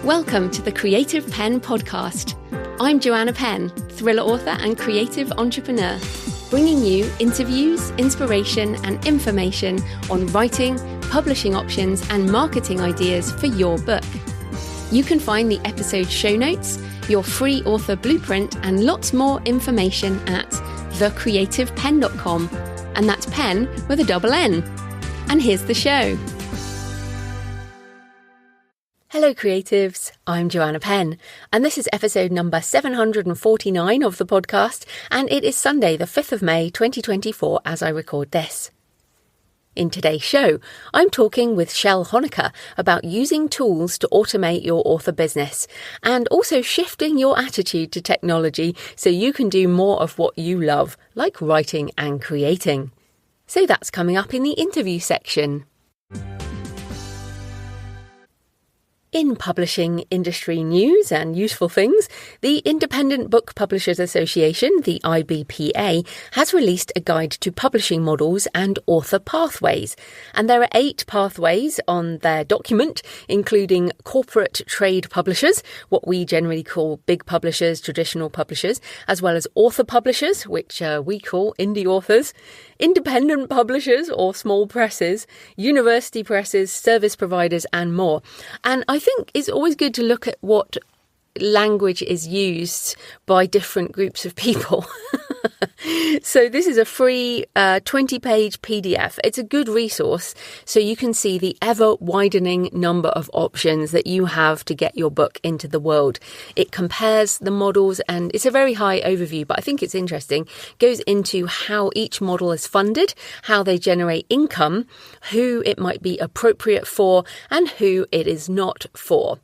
Welcome to the Creative Penn podcast. I'm Joanna Penn, thriller author and creative entrepreneur, bringing you interviews, inspiration, and information on writing, publishing options, and marketing ideas for your book. You can find the episode show notes, your free author blueprint, and lots more information at thecreativepenn.com. And that's Penn with a double N. And here's the show. Hello creatives, I'm Joanna Penn, and this is episode number 749 of the podcast, and it is Sunday the 5th of May 2024 as I record this. In today's show, I'm talking with Chelle Honiker about using tools to automate your author business and also shifting your attitude to technology so you can do more of what you love, like writing and creating. So that's coming up in the interview section. In publishing industry news and useful things, the Independent Book Publishers Association, the IBPA, has released a guide to publishing models and author pathways. And there are 8 pathways on their document, including corporate trade publishers, what we generally call big publishers, traditional publishers, as well as author publishers, which we call indie authors, independent publishers or small presses, university presses, service providers, and more. And I think it's always good to look at what language is used by different groups of people. So this is a free 20-page PDF. It's a good resource so you can see the ever-widening number of options that you have to get your book into the world. It compares the models and it's a very high overview, but I think it's interesting. It goes into how each model is funded, how they generate income, who it might be appropriate for, and who it is not for.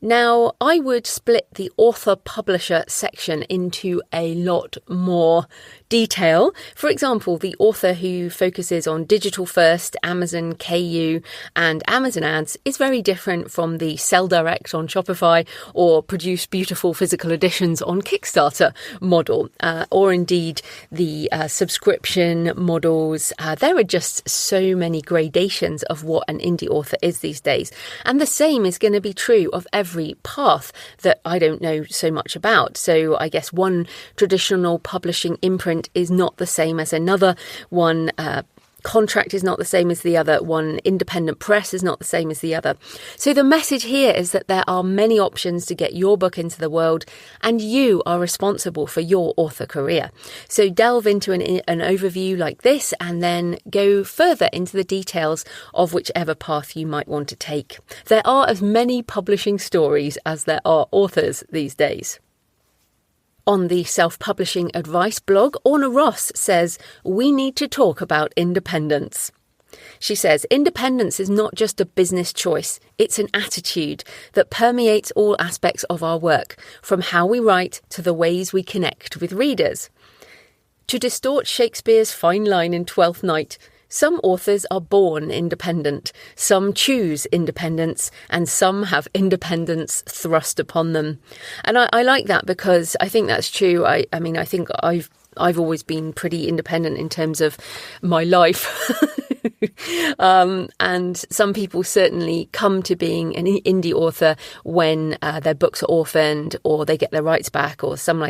Now, I would split the author-publisher section into a lot more detail. For example, the author who focuses on digital first, Amazon KU and Amazon ads is very different from the sell direct on Shopify or produce beautiful physical editions on Kickstarter model, or indeed the subscription models. There are just so many gradations of what an indie author is these days. And the same is going to be true of every path that I don't know so much about. So I guess one traditional publishing imprint is not the same as another. One contract is not the same as the other. One independent press is not the same as the other. So the message here is that there are many options to get your book into the world, and you are responsible for your author career. So delve into an overview like this and then go further into the details of whichever path you might want to take. There are as many publishing stories as there are authors these days. On the self-publishing advice blog, Orna Ross says, "We need to talk about independence." She says, "Independence is not just a business choice. It's an attitude that permeates all aspects of our work, from how we write to the ways we connect with readers." To distort Shakespeare's fine line in Twelfth Night, some authors are born independent, some choose independence, and some have independence thrust upon them. And I like that because I think that's true. I mean, I think I've always been pretty independent in terms of my life. And some people certainly come to being an indie author when their books are orphaned or they get their rights back or some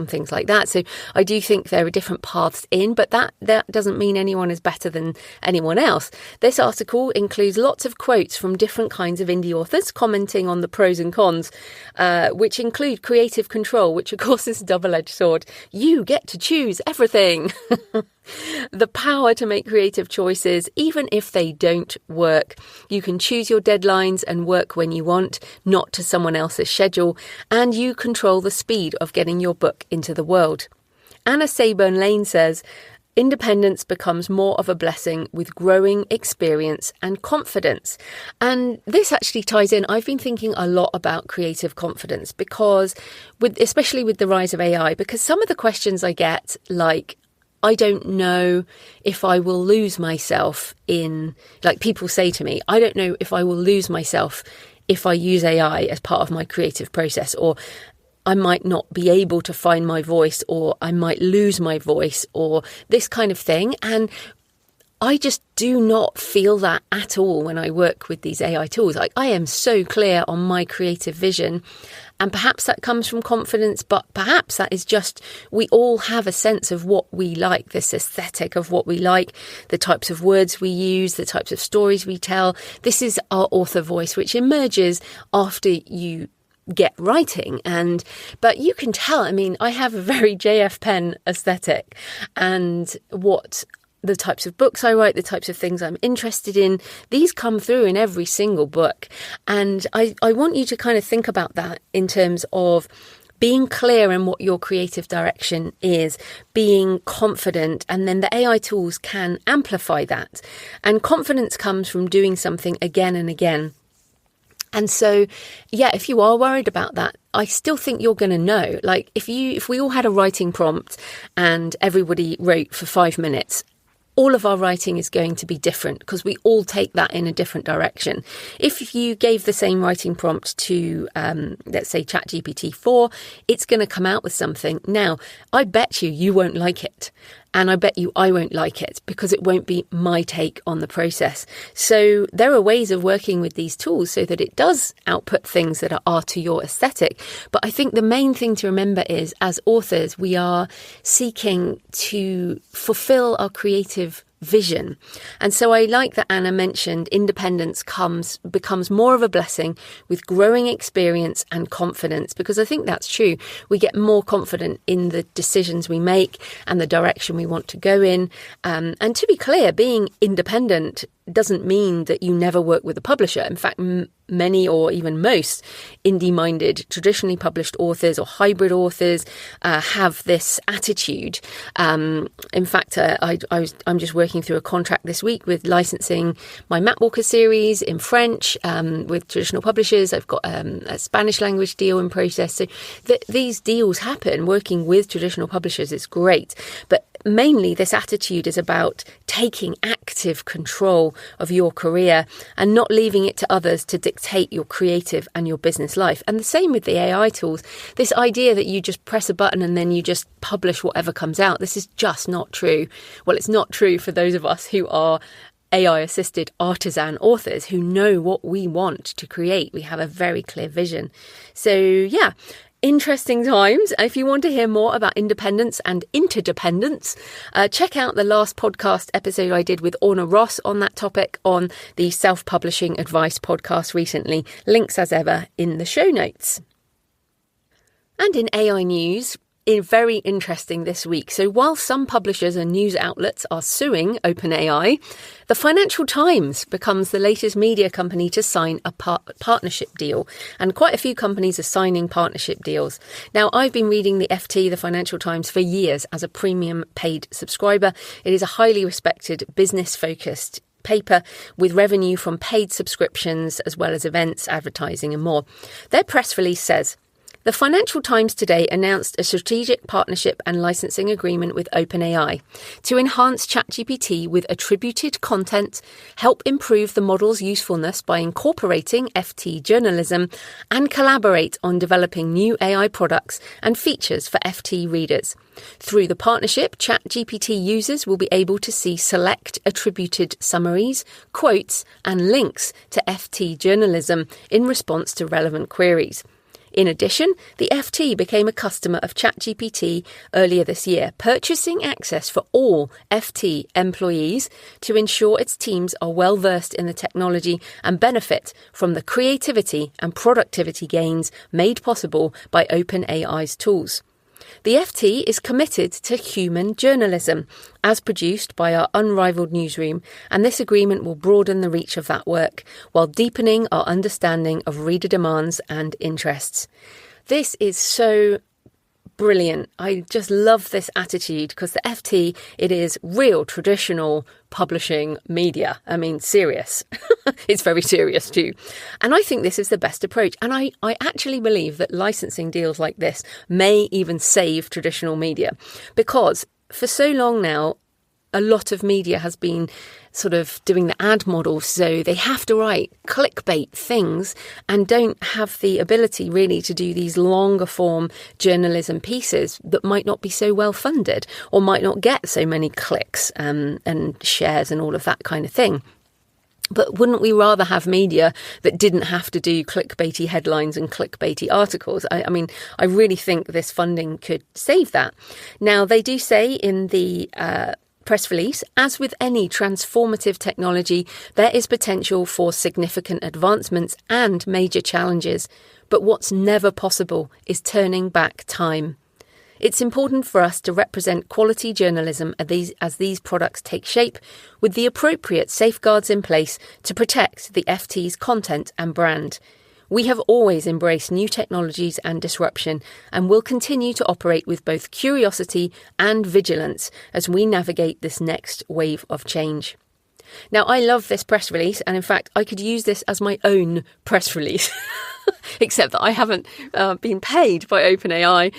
things like that. So I do think there are different paths in, but that doesn't mean anyone is better than anyone else. This article includes lots of quotes from different kinds of indie authors commenting on the pros and cons, which include creative control, which of course is a double-edged sword. You get to choose everything. The power to make creative choices, even if they don't work. You can choose your deadlines and work when you want, not to someone else's schedule, and you control the speed of getting your book into the world. Anna Sayburn-Lane says, "Independence becomes more of a blessing with growing experience and confidence." And this actually ties in. I've been thinking a lot about creative confidence because, especially with the rise of AI, because some of the questions I get, like, I don't know if I will lose myself in, like people say to me, I don't know if I will lose myself if I use AI as part of my creative process, or I might not be able to find my voice, or I might lose my voice, or this kind of thing. And I just do not feel that at all when I work with these AI tools. I am so clear on my creative vision, and perhaps that comes from confidence, but perhaps that is just, we all have a sense of what we like, this aesthetic of what we like, the types of words we use, the types of stories we tell. This is our author voice, which emerges after you get writing. But you can tell, I have a very JF Penn aesthetic, and what the types of books I write, the types of things I'm interested in, these come through in every single book. And I want you to kind of think about that in terms of being clear in what your creative direction is, being confident, and then the AI tools can amplify that. And confidence comes from doing something again and again. And so, if you are worried about that, I still think you're going to know. Like if we all had a writing prompt and everybody wrote for 5 minutes, all of our writing is going to be different because we all take that in a different direction. If you gave the same writing prompt to, let's say, ChatGPT-4, it's going to come out with something. Now, I bet you won't like it. And I bet you I won't like it because it won't be my take on the process. So there are ways of working with these tools so that it does output things that are to your aesthetic. But I think the main thing to remember is, as authors, we are seeking to fulfill our creative vision. And so I like that Anna mentioned independence becomes more of a blessing with growing experience and confidence, because I think that's true. We get more confident in the decisions we make and the direction we want to go in. And to be clear, being independent doesn't mean that you never work with a publisher. In fact, many or even most indie-minded, traditionally published authors or hybrid authors have this attitude. In fact, I'm just working through a contract this week with licensing my Matt Walker series in French with traditional publishers. I've got a Spanish language deal in process. So these deals happen working with traditional publishers. It's great. But mainly this attitude is about taking active control of your career and not leaving it to others to dictate your creative and your business life. And the same with the AI tools. This idea that you just press a button and then you just publish whatever comes out, this is just not true. Well, it's not true for those of us who are AI-assisted artisan authors who know what we want to create. We have a very clear vision. So, interesting times. If you want to hear more about independence and interdependence, check out the last podcast episode I did with Orna Ross on that topic on the Self-Publishing Advice podcast recently. Links as ever in the show notes. And in AI news, very interesting this week. So while some publishers and news outlets are suing OpenAI, the Financial Times becomes the latest media company to sign a partnership deal. And quite a few companies are signing partnership deals. Now, I've been reading the FT, the Financial Times, for years as a premium paid subscriber. It is a highly respected, business-focused paper with revenue from paid subscriptions as well as events, advertising and more. Their press release says, the Financial Times today announced a strategic partnership and licensing agreement with OpenAI to enhance ChatGPT with attributed content, help improve the model's usefulness by incorporating FT journalism, and collaborate on developing new AI products and features for FT readers. Through the partnership, ChatGPT users will be able to see select attributed summaries, quotes, and links to FT journalism in response to relevant queries. In addition, the FT became a customer of ChatGPT earlier this year, purchasing access for all FT employees to ensure its teams are well versed in the technology and benefit from the creativity and productivity gains made possible by OpenAI's tools. The FT is committed to human journalism, as produced by our unrivaled newsroom, and this agreement will broaden the reach of that work, while deepening our understanding of reader demands and interests. This is so brilliant. I just love this attitude because the FT, it is real traditional publishing media. I mean, serious. It's very serious too. And I think this is the best approach. And I actually believe that licensing deals like this may even save traditional media, because for so long now, a lot of media has been sort of doing the ad model, so they have to write clickbait things and don't have the ability really to do these longer form journalism pieces that might not be so well funded or might not get so many clicks and shares and all of that kind of thing. But wouldn't we rather have media that didn't have to do clickbaity headlines and clickbaity articles? I mean, I really think this funding could save that. Now, they do say in the press release, as with any transformative technology, there is potential for significant advancements and major challenges. But what's never possible is turning back time. It's important for us to represent quality journalism as these products take shape, with the appropriate safeguards in place to protect the FT's content and brand. We have always embraced new technologies and disruption, and will continue to operate with both curiosity and vigilance as we navigate this next wave of change. Now, I love this press release, and in fact, I could use this as my own press release. Except that I haven't been paid by OpenAI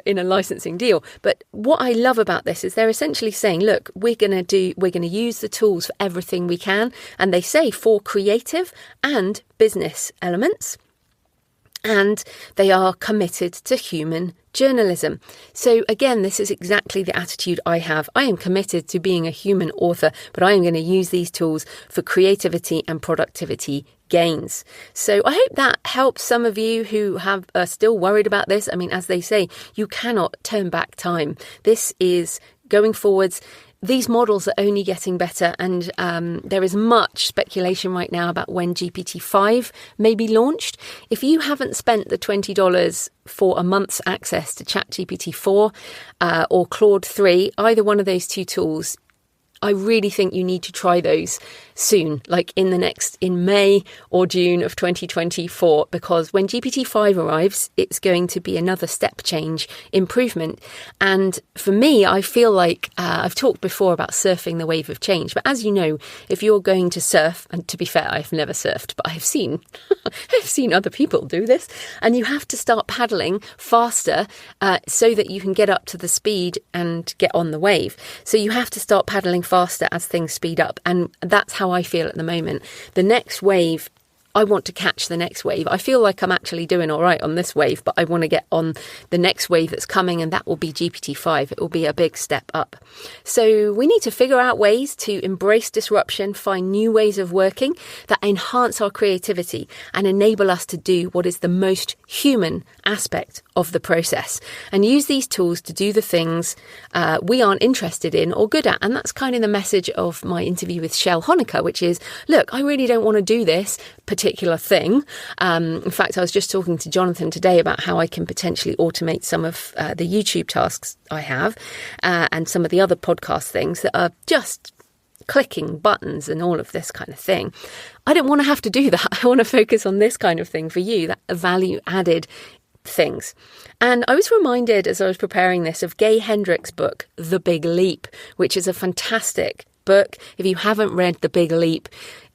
in a licensing deal. But what I love about this is they're essentially saying, look, we're going to use the tools for everything we can. And they say for creative and business elements. And they are committed to human journalism. So again, this is exactly the attitude I have. I am committed to being a human author, but I am going to use these tools for creativity and productivity gains. So I hope that helps some of you who are still worried about this. I mean, as they say, you cannot turn back time. This is going forwards. These models are only getting better, and there is much speculation right now about when GPT-5 may be launched. If you haven't spent the $20 for a month's access to ChatGPT-4 or Claude 3, either one of those two tools, I really think you need to try those soon, like in May or June of 2024, because when GPT-5 arrives, it's going to be another step change improvement. And for me, I feel like I've talked before about surfing the wave of change. But as you know, if you're going to surf, and to be fair, I've never surfed, but I've seen other people do this, and you have to start paddling faster so that you can get up to the speed and get on the wave. So you have to start paddling faster as things speed up. And that's how I feel at the moment. The next wave, I want to catch the next wave. I feel like I'm actually doing all right on this wave, but I want to get on the next wave that's coming, and that will be GPT-5. It will be a big step up. So we need to figure out ways to embrace disruption, find new ways of working that enhance our creativity and enable us to do what is the most human aspect of the process, and use these tools to do the things we aren't interested in or good at. And that's kind of the message of my interview with Chelle Honiker, which is, look, I really don't want to do this particular thing. In fact, I was just talking to Jonathan today about how I can potentially automate some of the YouTube tasks I have and some of the other podcast things that are just clicking buttons and all of this kind of thing. I don't want to have to do that. I want to focus on this kind of thing for you, that value added things. And I was reminded as I was preparing this of Gay Hendricks' book, The Big Leap, which is a fantastic book. If you haven't read The Big Leap,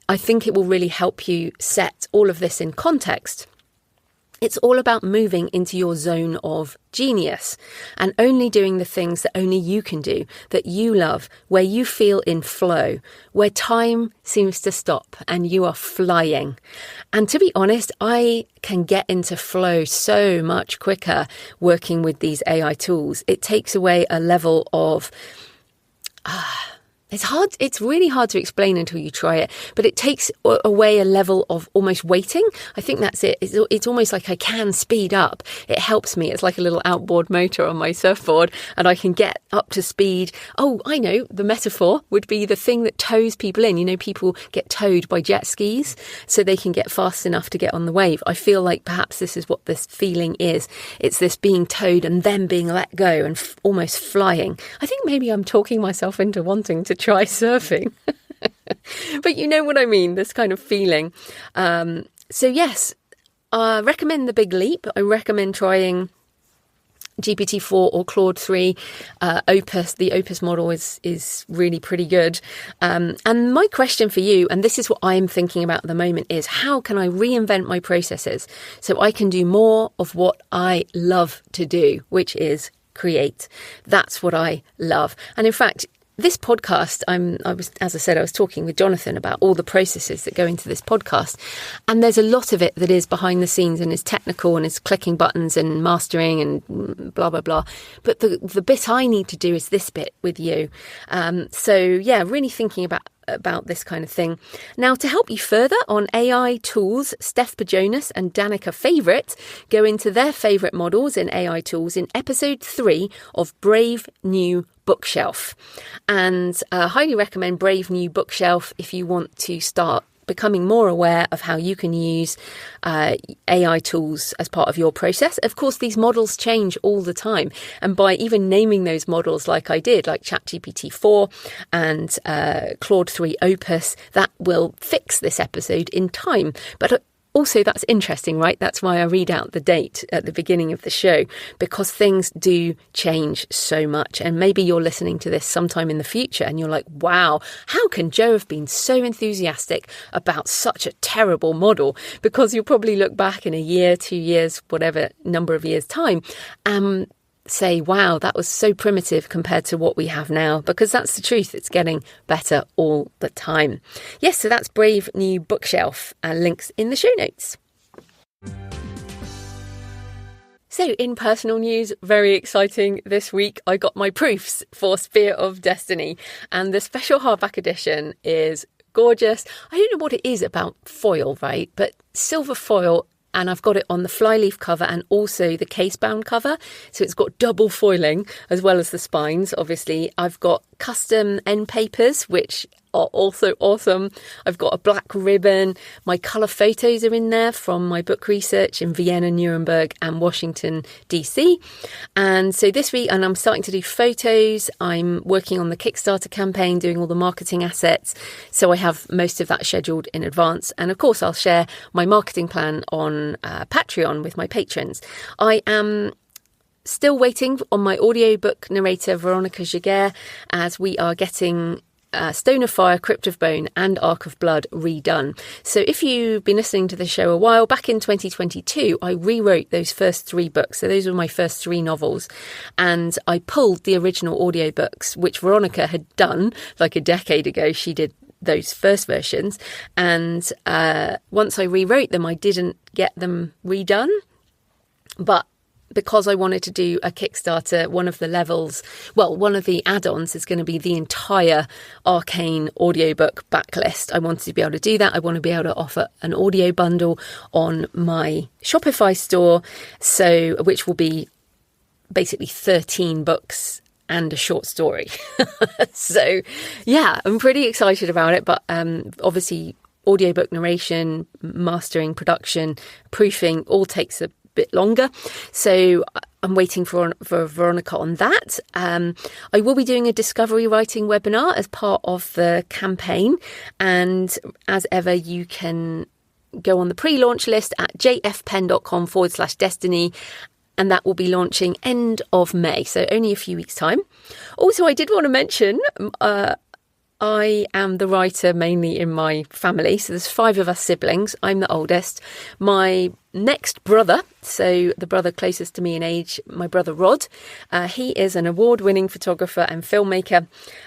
I think it will really help you set all of this in context. It's all about moving into your zone of genius and only doing the things that only you can do, that you love, where you feel in flow, where time seems to stop and you are flying. And to be honest, I can get into flow so much quicker working with these AI tools. It takes away a level of It's really hard to explain until you try it, but it takes away a level of almost waiting. I think that's it. It's almost like I can speed up. It helps me. It's like a little outboard motor on my surfboard, and I can get up to speed. Oh, I know. The metaphor would be the thing that tows people in. You know, people get towed by jet skis so they can get fast enough to get on the wave. I feel like perhaps this is what this feeling is. It's this being towed and then being let go and almost flying. I think maybe I'm talking myself into wanting to try surfing. But you know what I mean, this kind of feeling. So yes, I recommend The Big Leap. I recommend trying GPT-4 or Claude 3. The Opus model is really pretty good. And my question for you, and this is what I'm thinking about at the moment, is how can I reinvent my processes so I can do more of what I love to do, which is create. That's what I love. And in fact, this podcast, as I said, I was talking with Jonathan about all the processes that go into this podcast. And there's a lot of it that is behind the scenes and is technical and is clicking buttons and mastering and blah, blah, blah. But the bit I need to do is this bit with you. So yeah, really thinking about this kind of thing. Now, to help you further on AI tools, Steph Pajonas and Danica Favourite go into their favourite models in AI tools in episode 3 of Brave New Bookshelf. And highly recommend Brave New Bookshelf if you want to start becoming more aware of how you can use AI tools as part of your process. Of course, these models change all the time. And by even naming those models like I did, like ChatGPT-4 and Claude 3 Opus, that will fix this episode in time. But also, that's interesting, right? That's why I read out the date at the beginning of the show, because things do change so much. And maybe you're listening to this sometime in the future and you're like, wow, how can Joe have been so enthusiastic about such a terrible model? Because you'll probably look back in a year, 2 years, whatever number of years' time, say, wow, that was so primitive compared to what we have now, because that's the truth. It's getting better all the time. Yes, so that's Brave New Bookshelf, and links in the show notes. So in personal news, very exciting this week, I got my proofs for Spear of Destiny, and the special hardback edition is gorgeous. I don't know what it is about foil, right? But silver foil. And I've got it on the flyleaf cover and also the case-bound cover. So it's got double foiling as well as the spines, obviously. I've got custom end papers, which are also awesome. I've got a black ribbon. My colour photos are in there from my book research in Vienna, Nuremberg and Washington, DC. And so this week, and I'm starting to do photos. I'm working on the Kickstarter campaign, doing all the marketing assets. So I have most of that scheduled in advance. And of course, I'll share my marketing plan on Patreon with my patrons. I am still waiting on my audiobook narrator, Veronica Jaguar, as we are getting Stone of Fire, Crypt of Bone and Ark of Blood redone. So if you've been listening to the show a while, back in 2022, I rewrote those first 3 books. So those were my first 3 novels. And I pulled the original audiobooks, which Veronica had done like a decade ago. She did those first versions. And once I rewrote them, I didn't get them redone. But because I wanted to do a Kickstarter, one of the add-ons is going to be the entire Arcane audiobook backlist. I wanted to be able to do that. I want to be able to offer an audio bundle on my Shopify store, which will be basically 13 books and a short story. So yeah, I'm pretty excited about it. But obviously audiobook narration, mastering, production, proofing all takes a bit longer, so I'm waiting for Veronica on that. I will be doing a discovery writing webinar as part of the campaign, and as ever you can go on the pre-launch list at jfpenn.com/destiny, and that will be launching end of May, so only a few weeks' time. Also, I did want to mention I am the writer mainly in my family, so there's 5 of us siblings. I'm the oldest. My next brother, so the brother closest to me in age, my brother Rod, he is an award-winning photographer and filmmaker,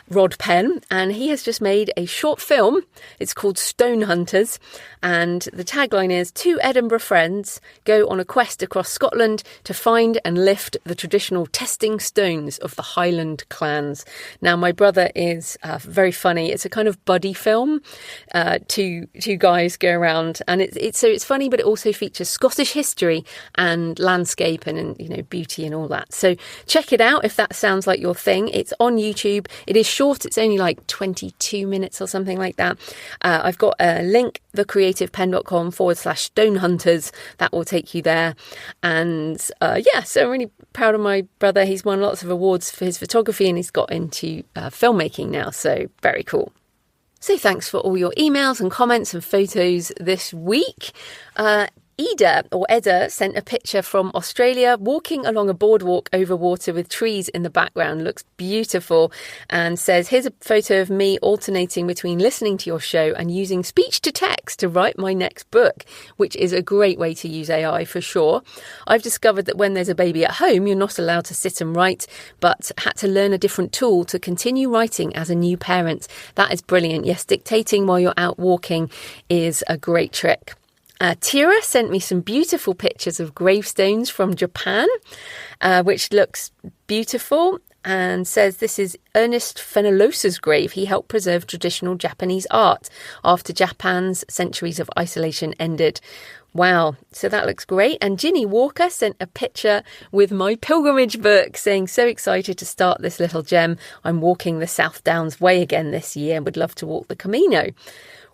Rod Penn, and he has just made a short film. It's called Stone Hunters, and the tagline is 2 Edinburgh friends go on a quest across Scotland to find and lift the traditional testing stones of the Highland clans. Now, my brother is very funny. It's a kind of buddy film. Two guys go around, and it's funny, but it also features Scottish history and landscape and beauty and all that. So check it out if that sounds like your thing. It's on YouTube. It is short. It's only like 22 minutes or something like that. I've got a link, thecreativepenn.com/Stone Hunters. That will take you there. And so I'm really proud of my brother. He's won lots of awards for his photography and he's got into filmmaking now. So very cool. So thanks for all your emails and comments and photos this week. Eda sent a picture from Australia, walking along a boardwalk over water with trees in the background. Looks beautiful, and says, here's a photo of me alternating between listening to your show and using speech to text to write my next book, which is a great way to use AI for sure. I've discovered that when there's a baby at home, you're not allowed to sit and write, but had to learn a different tool to continue writing as a new parent. That is brilliant. Yes, dictating while you're out walking is a great trick. Tira sent me some beautiful pictures of gravestones from Japan, which looks beautiful, and says this is Ernest Fenollosa's grave. He helped preserve traditional Japanese art after Japan's centuries of isolation ended. Wow, so that looks great. And Ginny Walker sent a picture with my pilgrimage book, saying, so excited to start this little gem. I'm walking the South Downs Way again this year and would love to walk the Camino.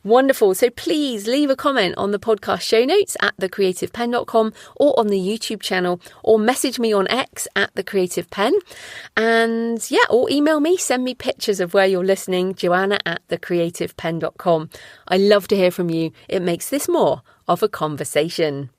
Wonderful. So please leave a comment on the podcast show notes at thecreativepenn.com or on the YouTube channel, or message me on X at thecreativepenn. And or email me, send me pictures of where you're listening, Joanna at thecreativepenn.com. I love to hear from you. It makes this more of a conversation.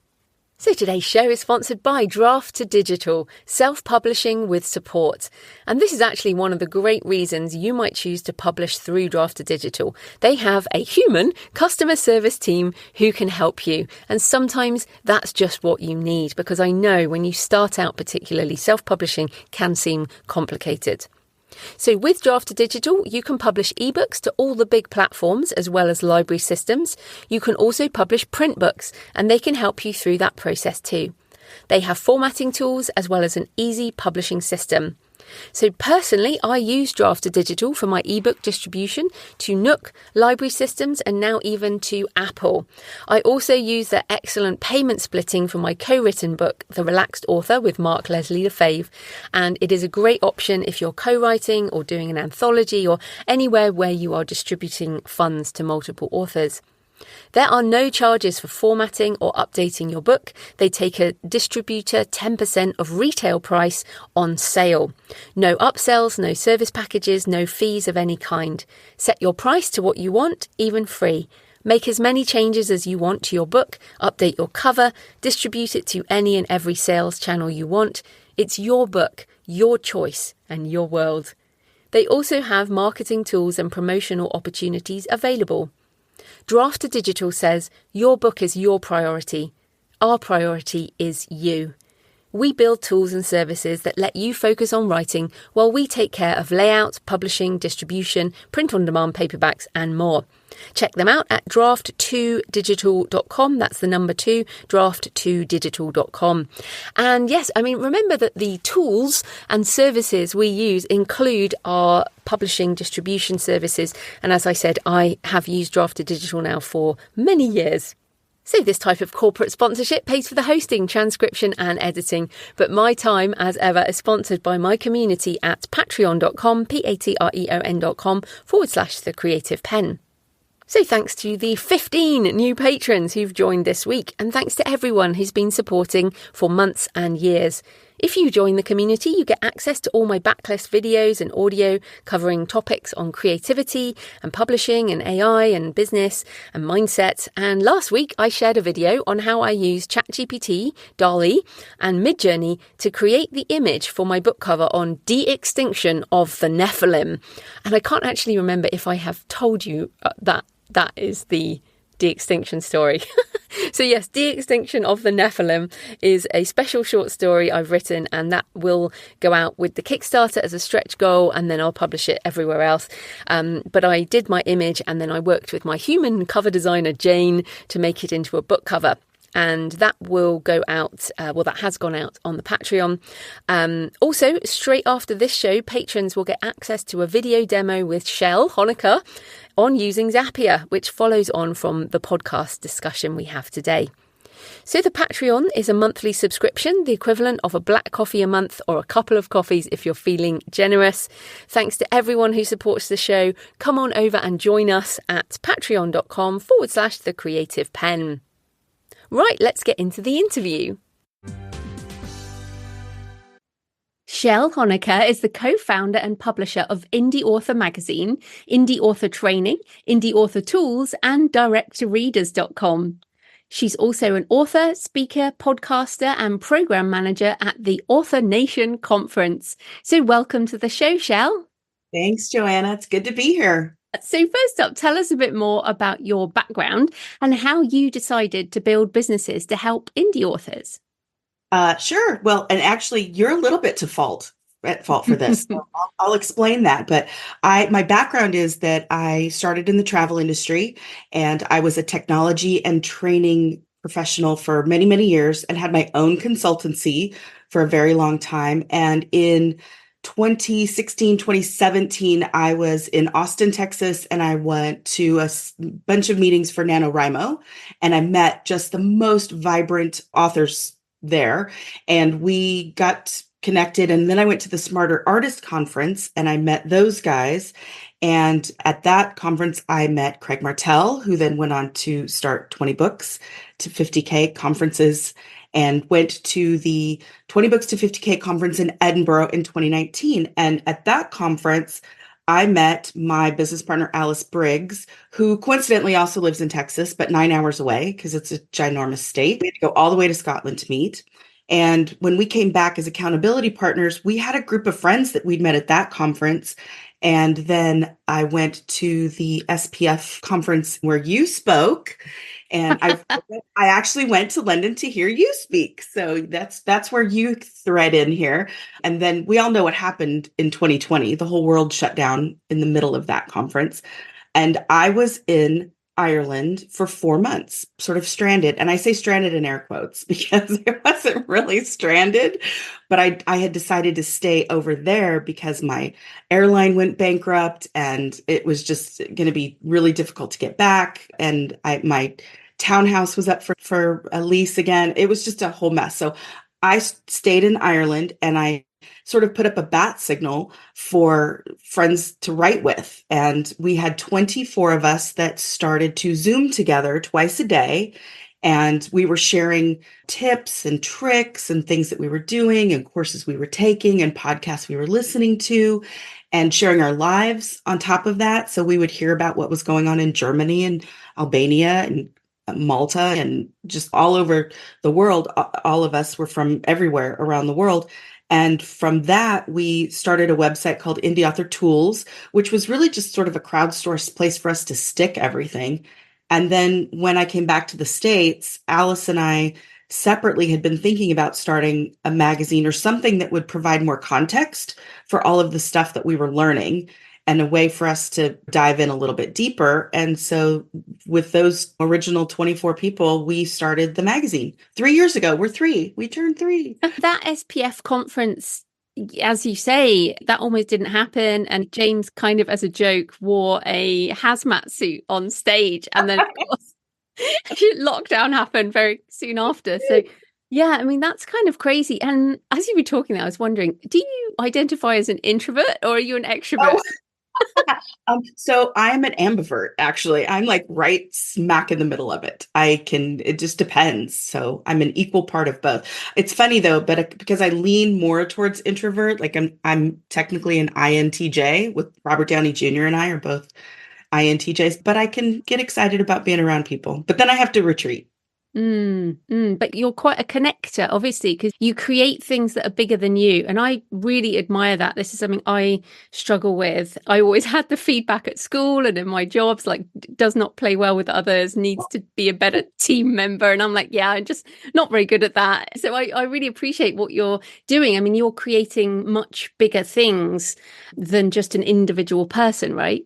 So today's show is sponsored by Draft to Digital, self-publishing with support. And this is actually one of the great reasons you might choose to publish through Draft to Digital. They have a human customer service team who can help you. And sometimes that's just what you need, because I know when you start out, particularly self-publishing can seem complicated. So with Draft to Digital, you can publish ebooks to all the big platforms as well as library systems. You can also publish print books, and they can help you through that process too. They have formatting tools as well as an easy publishing system. So personally, I use Draft to Digital for my ebook distribution to Nook, library systems, and now even to Apple. I also use their excellent payment splitting for my co-written book, The Relaxed Author with Mark Leslie Lefebvre. And it is a great option if you're co-writing or doing an anthology or anywhere where you are distributing funds to multiple authors. There are no charges for formatting or updating your book. They take a distributor 10% of retail price on sale. No upsells, no service packages, no fees of any kind. Set your price to what you want, even free. Make as many changes as you want to your book, update your cover, distribute it to any and every sales channel you want. It's your book, your choice, and your world. They also have marketing tools and promotional opportunities available. Draft to Digital says your book is your priority. Our priority is you. We build tools and services that let you focus on writing while we take care of layout, publishing, distribution, print-on-demand paperbacks and more. Check them out at draft2digital.com. That's the number 2, draft2digital.com. And yes, remember that the tools and services we use include our publishing distribution services. And as I said, I have used Draft to Digital now for many years. So this type of corporate sponsorship pays for the hosting, transcription and editing. But my time, as ever, is sponsored by my community at patreon.com, patreon.com/thecreativepenn. So thanks to the 15 new patrons who've joined this week, and thanks to everyone who's been supporting for months and years. If you join the community, you get access to all my backlist videos and audio covering topics on creativity and publishing and AI and business and mindset. And last week, I shared a video on how I use ChatGPT, DALL-E and Midjourney to create the image for my book cover on de-extinction of the Nephilim. And I can't actually remember if I have told you that is the de-extinction story. So yes, De-Extinction of the Nephilim is a special short story I've written, and that will go out with the Kickstarter as a stretch goal, and then I'll publish it everywhere else. But I did my image, and then I worked with my human cover designer, Jane, to make it into a book cover. And that will go out, that has gone out on the Patreon. Also, straight after this show, patrons will get access to a video demo with Chelle Honiker on using Zapier, which follows on from the podcast discussion we have today. So the Patreon is a monthly subscription, the equivalent of a black coffee a month or a couple of coffees if you're feeling generous. Thanks to everyone who supports the show. Come on over and join us at patreon.com/thecreativepenn. Right, let's get into the interview. Chelle Honiker is the co-founder and publisher of Indie Author Magazine, Indie Author Training, Indie Author Tools, and DirectToReaders.com. She's also an author, speaker, podcaster, and program manager at the Author Nation Conference. So welcome to the show, Chelle. Thanks, Joanna. It's good to be here. So first up, tell us a bit more about your background and how you decided to build businesses to help indie authors. Sure. Well, and actually, you're a little bit at fault for this. So I'll explain that. But my background is that I started in the travel industry, and I was a technology and training professional for many, many years, and had my own consultancy for a very long time. And in 2016, 2017, I was in Austin, Texas, and I went to a bunch of meetings for NaNoWriMo, and I met just the most vibrant authors there. And we got connected. And then I went to the Smarter Artist Conference and I met those guys. And at that conference, I met Craig Martell, who then went on to start 20 Books to 50K conferences, and went to the 20 Books to 50K conference in Edinburgh in 2019. And at that conference, I met my business partner, Alice Briggs, who coincidentally also lives in Texas, but 9 hours away because it's a ginormous state. We had to go all the way to Scotland to meet. And when we came back as accountability partners, we had a group of friends that we'd met at that conference. And then I went to the SPF conference where you spoke. And I actually went to London to hear you speak. So that's where you thread in here. And then we all know what happened in 2020. The whole world shut down in the middle of that conference. And I was in Ireland for 4 months, sort of stranded. And I say stranded in air quotes because it wasn't really stranded, but I had decided to stay over there because my airline went bankrupt and it was just going to be really difficult to get back. And my townhouse was up for a lease again. It was just a whole mess. So I stayed in Ireland and I sort of put up a bat signal for friends to write with. And we had 24 of us that started to Zoom together twice a day. And we were sharing tips and tricks and things that we were doing and courses we were taking and podcasts we were listening to, and sharing our lives on top of that. So we would hear about what was going on in Germany and Albania and Malta and just all over the world. All of us were from everywhere around the world. And from that, we started a website called Indie Author Tools, which was really just sort of a crowdsourced place for us to stick everything. And then when I came back to the States, Alice and I separately had been thinking about starting a magazine or something that would provide more context for all of the stuff that we were learning and a way for us to dive in a little bit deeper. And so with those original 24 people, we started the magazine 3 years ago. We turned three. That SPF conference, as you say, that almost didn't happen. And James kind of as a joke wore a hazmat suit on stage. And then of course lockdown happened very soon after. So yeah, I mean, that's kind of crazy. And as you were talking there, I was wondering, do you identify as an introvert or are you an extrovert? So I'm an ambivert, actually. I'm like right smack in the middle of it. It just depends. So I'm an equal part of both. It's funny though, but because I lean more towards introvert, like I'm technically an INTJ with Robert Downey Jr. and I are both INTJs, but I can get excited about being around people, but then I have to retreat. But you're quite a connector, obviously, because you create things that are bigger than you. And I really admire that. This is something I struggle with. I always had the feedback at school and in my jobs, like, does not play well with others, needs to be a better team member. And I'm like, yeah, I'm just not very good at that. So I really appreciate what you're doing. I mean, you're creating much bigger things than just an individual person, right?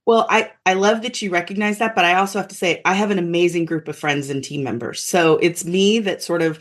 Well, I love that you recognize that, but I also have to say I have an amazing group of friends and team members. So it's me that sort of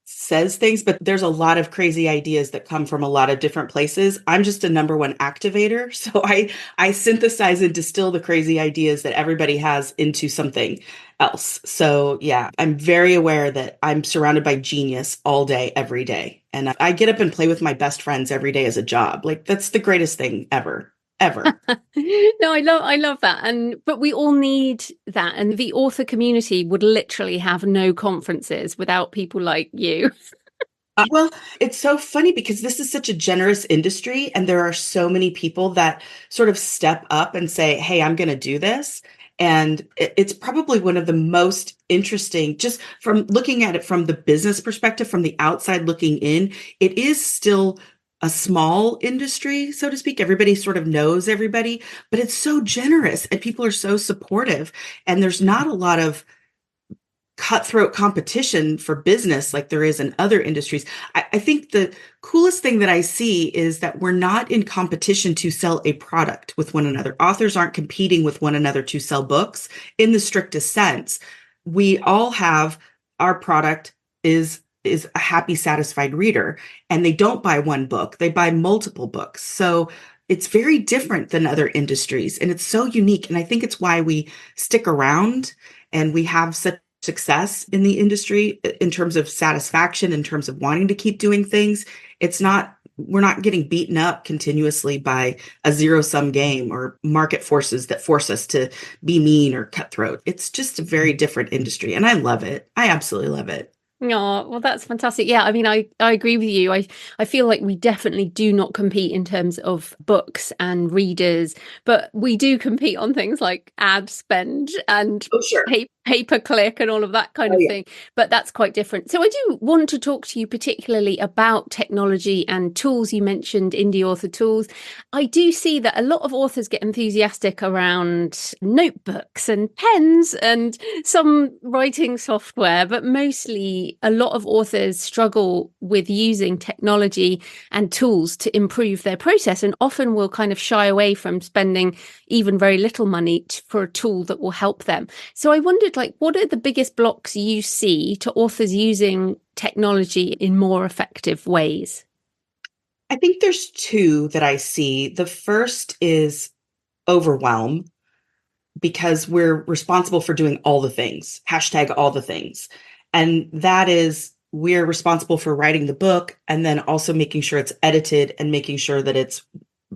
says things, but there's a lot of crazy ideas that come from a lot of different places. I'm just a number one activator. So I synthesize and distill the crazy ideas that everybody has into something else. So yeah, I'm very aware that I'm surrounded by genius all day, every day. And I get up and play with my best friends every day as a job. Like that's the greatest thing ever. Ever. No, I love that. But we all need that. And the author community would literally have no conferences without people like you. Well, it's so funny because this is such a generous industry and there are so many people that sort of step up and say, hey, I'm going to do this. And it's probably one of the most interesting, just from looking at it from the business perspective, from the outside looking in, it is still a small industry, so to speak. Everybody sort of knows everybody, but it's so generous and people are so supportive. And there's not a lot of cutthroat competition for business like there is in other industries. I think the coolest thing that I see is that we're not in competition to sell a product with one another. Authors aren't competing with one another to sell books in the strictest sense. We all have our product is a happy, satisfied reader, and they don't buy one book, they buy multiple books. So it's very different than other industries, and it's so unique. And I think it's why we stick around and we have such success in the industry in terms of satisfaction, in terms of wanting to keep doing things. We're not getting beaten up continuously by a zero-sum game or market forces that force us to be mean or cutthroat. It's just a very different industry, and I love it. I absolutely love it. Oh, well, that's fantastic. Yeah, I mean, I agree with you. I feel like we definitely do not compete in terms of books and readers, but we do compete on things like ad spend and Oh, sure. pay per click and all of that kind Oh, of yeah. thing. But that's quite different. So I do want to talk to you particularly about technology and tools. You mentioned indie author tools. I do see that a lot of authors get enthusiastic around notebooks and pens and some writing software, but mostly a lot of authors struggle with using technology and tools to improve their process, and often will kind of shy away from spending even very little money for a tool that will help them. So I wondered, like, what are the biggest blocks you see to authors using technology in more effective ways? I think there's two that I see. The first is overwhelm, because we're responsible for doing all the things, hashtag all the things. And that is, we're responsible for writing the book and then also making sure it's edited and making sure that it's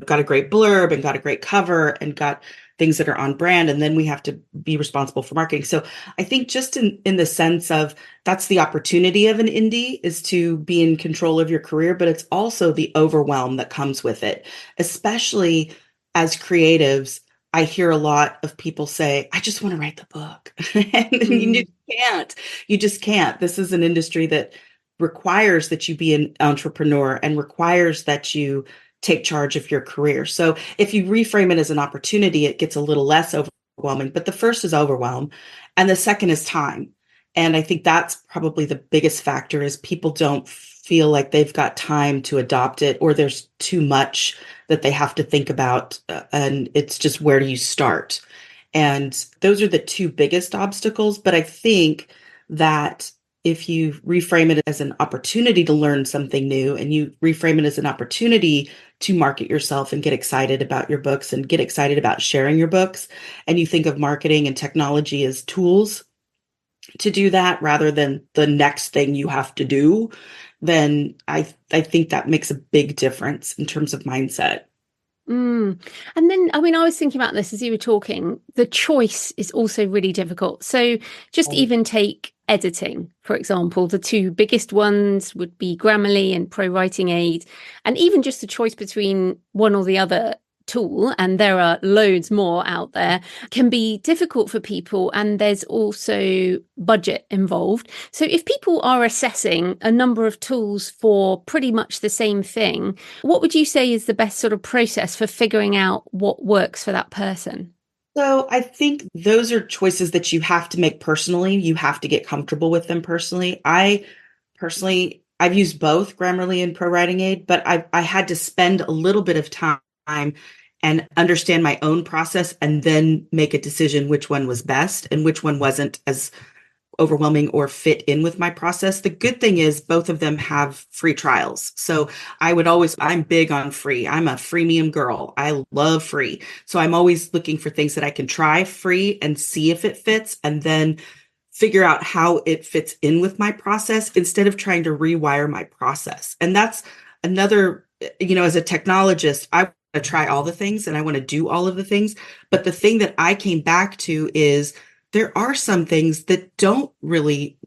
got a great blurb and got a great cover and got things that are on brand. And then we have to be responsible for marketing. So I think just in the sense of, that's the opportunity of an indie, is to be in control of your career, but it's also the overwhelm that comes with it, especially as creatives. I hear a lot of people say, I just want to write the book. And you can't. You just can't. This is an industry that requires that you be an entrepreneur and requires that you take charge of your career. So if you reframe it as an opportunity, it gets a little less overwhelming. But the first is overwhelm, and the second is time. And I think that's probably the biggest factor, is people don't feel like they've got time to adopt it, or there's too much that they have to think about. And it's just, where do you start? And those are the two biggest obstacles. But I think that if you reframe it as an opportunity to learn something new, and you reframe it as an opportunity to market yourself and get excited about your books and get excited about sharing your books, and you think of marketing and technology as tools to do that rather than the next thing you have to do, then I think that makes a big difference in terms of mindset. And then, I mean, I was thinking about this as you were talking. The choice is also really difficult. So just even take editing, for example. The two biggest ones would be Grammarly and Pro Writing Aid. And even just the choice between one or the other tool, and there are loads more out there, can be difficult for people, and there's also budget involved. So if people are assessing a number of tools for pretty much the same thing, what would you say is the best sort of process for figuring out what works for that person? So I think those are choices that you have to make personally. You have to get comfortable with them personally. I've used both Grammarly and Pro Writing Aid, but I had to spend a little bit of time and understand my own process, and then make a decision which one was best and which one wasn't as overwhelming or fit in with my process. The good thing is both of them have free trials. So I'm big on free. I'm a freemium girl. I love free. So I'm always looking for things that I can try free and see if it fits, and then figure out how it fits in with my process instead of trying to rewire my process. And that's another, as a technologist, I want to try all the things and I want to do all of the things. But the thing that I came back to is, there are some things that don't really,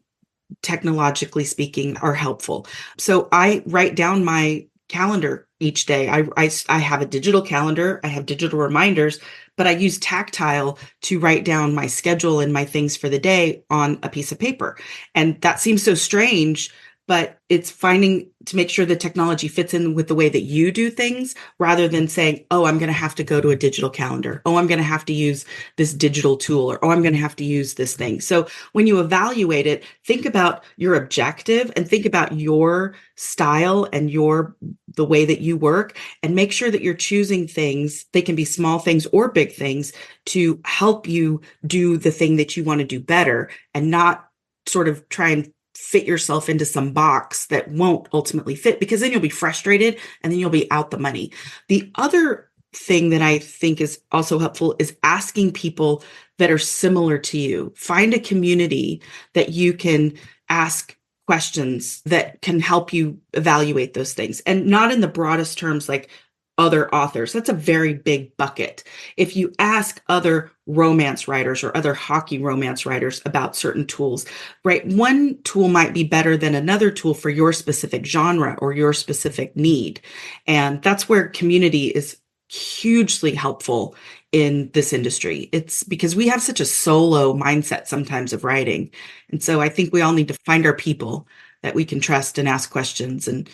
technologically speaking, are helpful. So I write down my calendar each day. I have a digital calendar, I have digital reminders, but I use tactile to write down my schedule and my things for the day on a piece of paper. And that seems so strange, but it's finding to make sure the technology fits in with the way that you do things rather than saying, oh, I'm going to have to go to a digital calendar. Oh, I'm going to have to use this digital tool, or oh, I'm going to have to use this thing. So when you evaluate it, think about your objective and think about your style and the way that you work, and make sure that you're choosing things. They can be small things or big things to help you do the thing that you want to do better, and not sort of try and fit yourself into some box that won't ultimately fit, because then you'll be frustrated and then you'll be out the money. The other thing that I think is also helpful is asking people that are similar to you. Find a community that you can ask questions that can help you evaluate those things, and not in the broadest terms like other authors. That's a very big bucket. If you ask other romance writers or other hockey romance writers about certain tools, right? One tool might be better than another tool for your specific genre or your specific need. And that's where community is hugely helpful in this industry. It's because we have such a solo mindset sometimes of writing. And so I think we all need to find our people that we can trust and ask questions and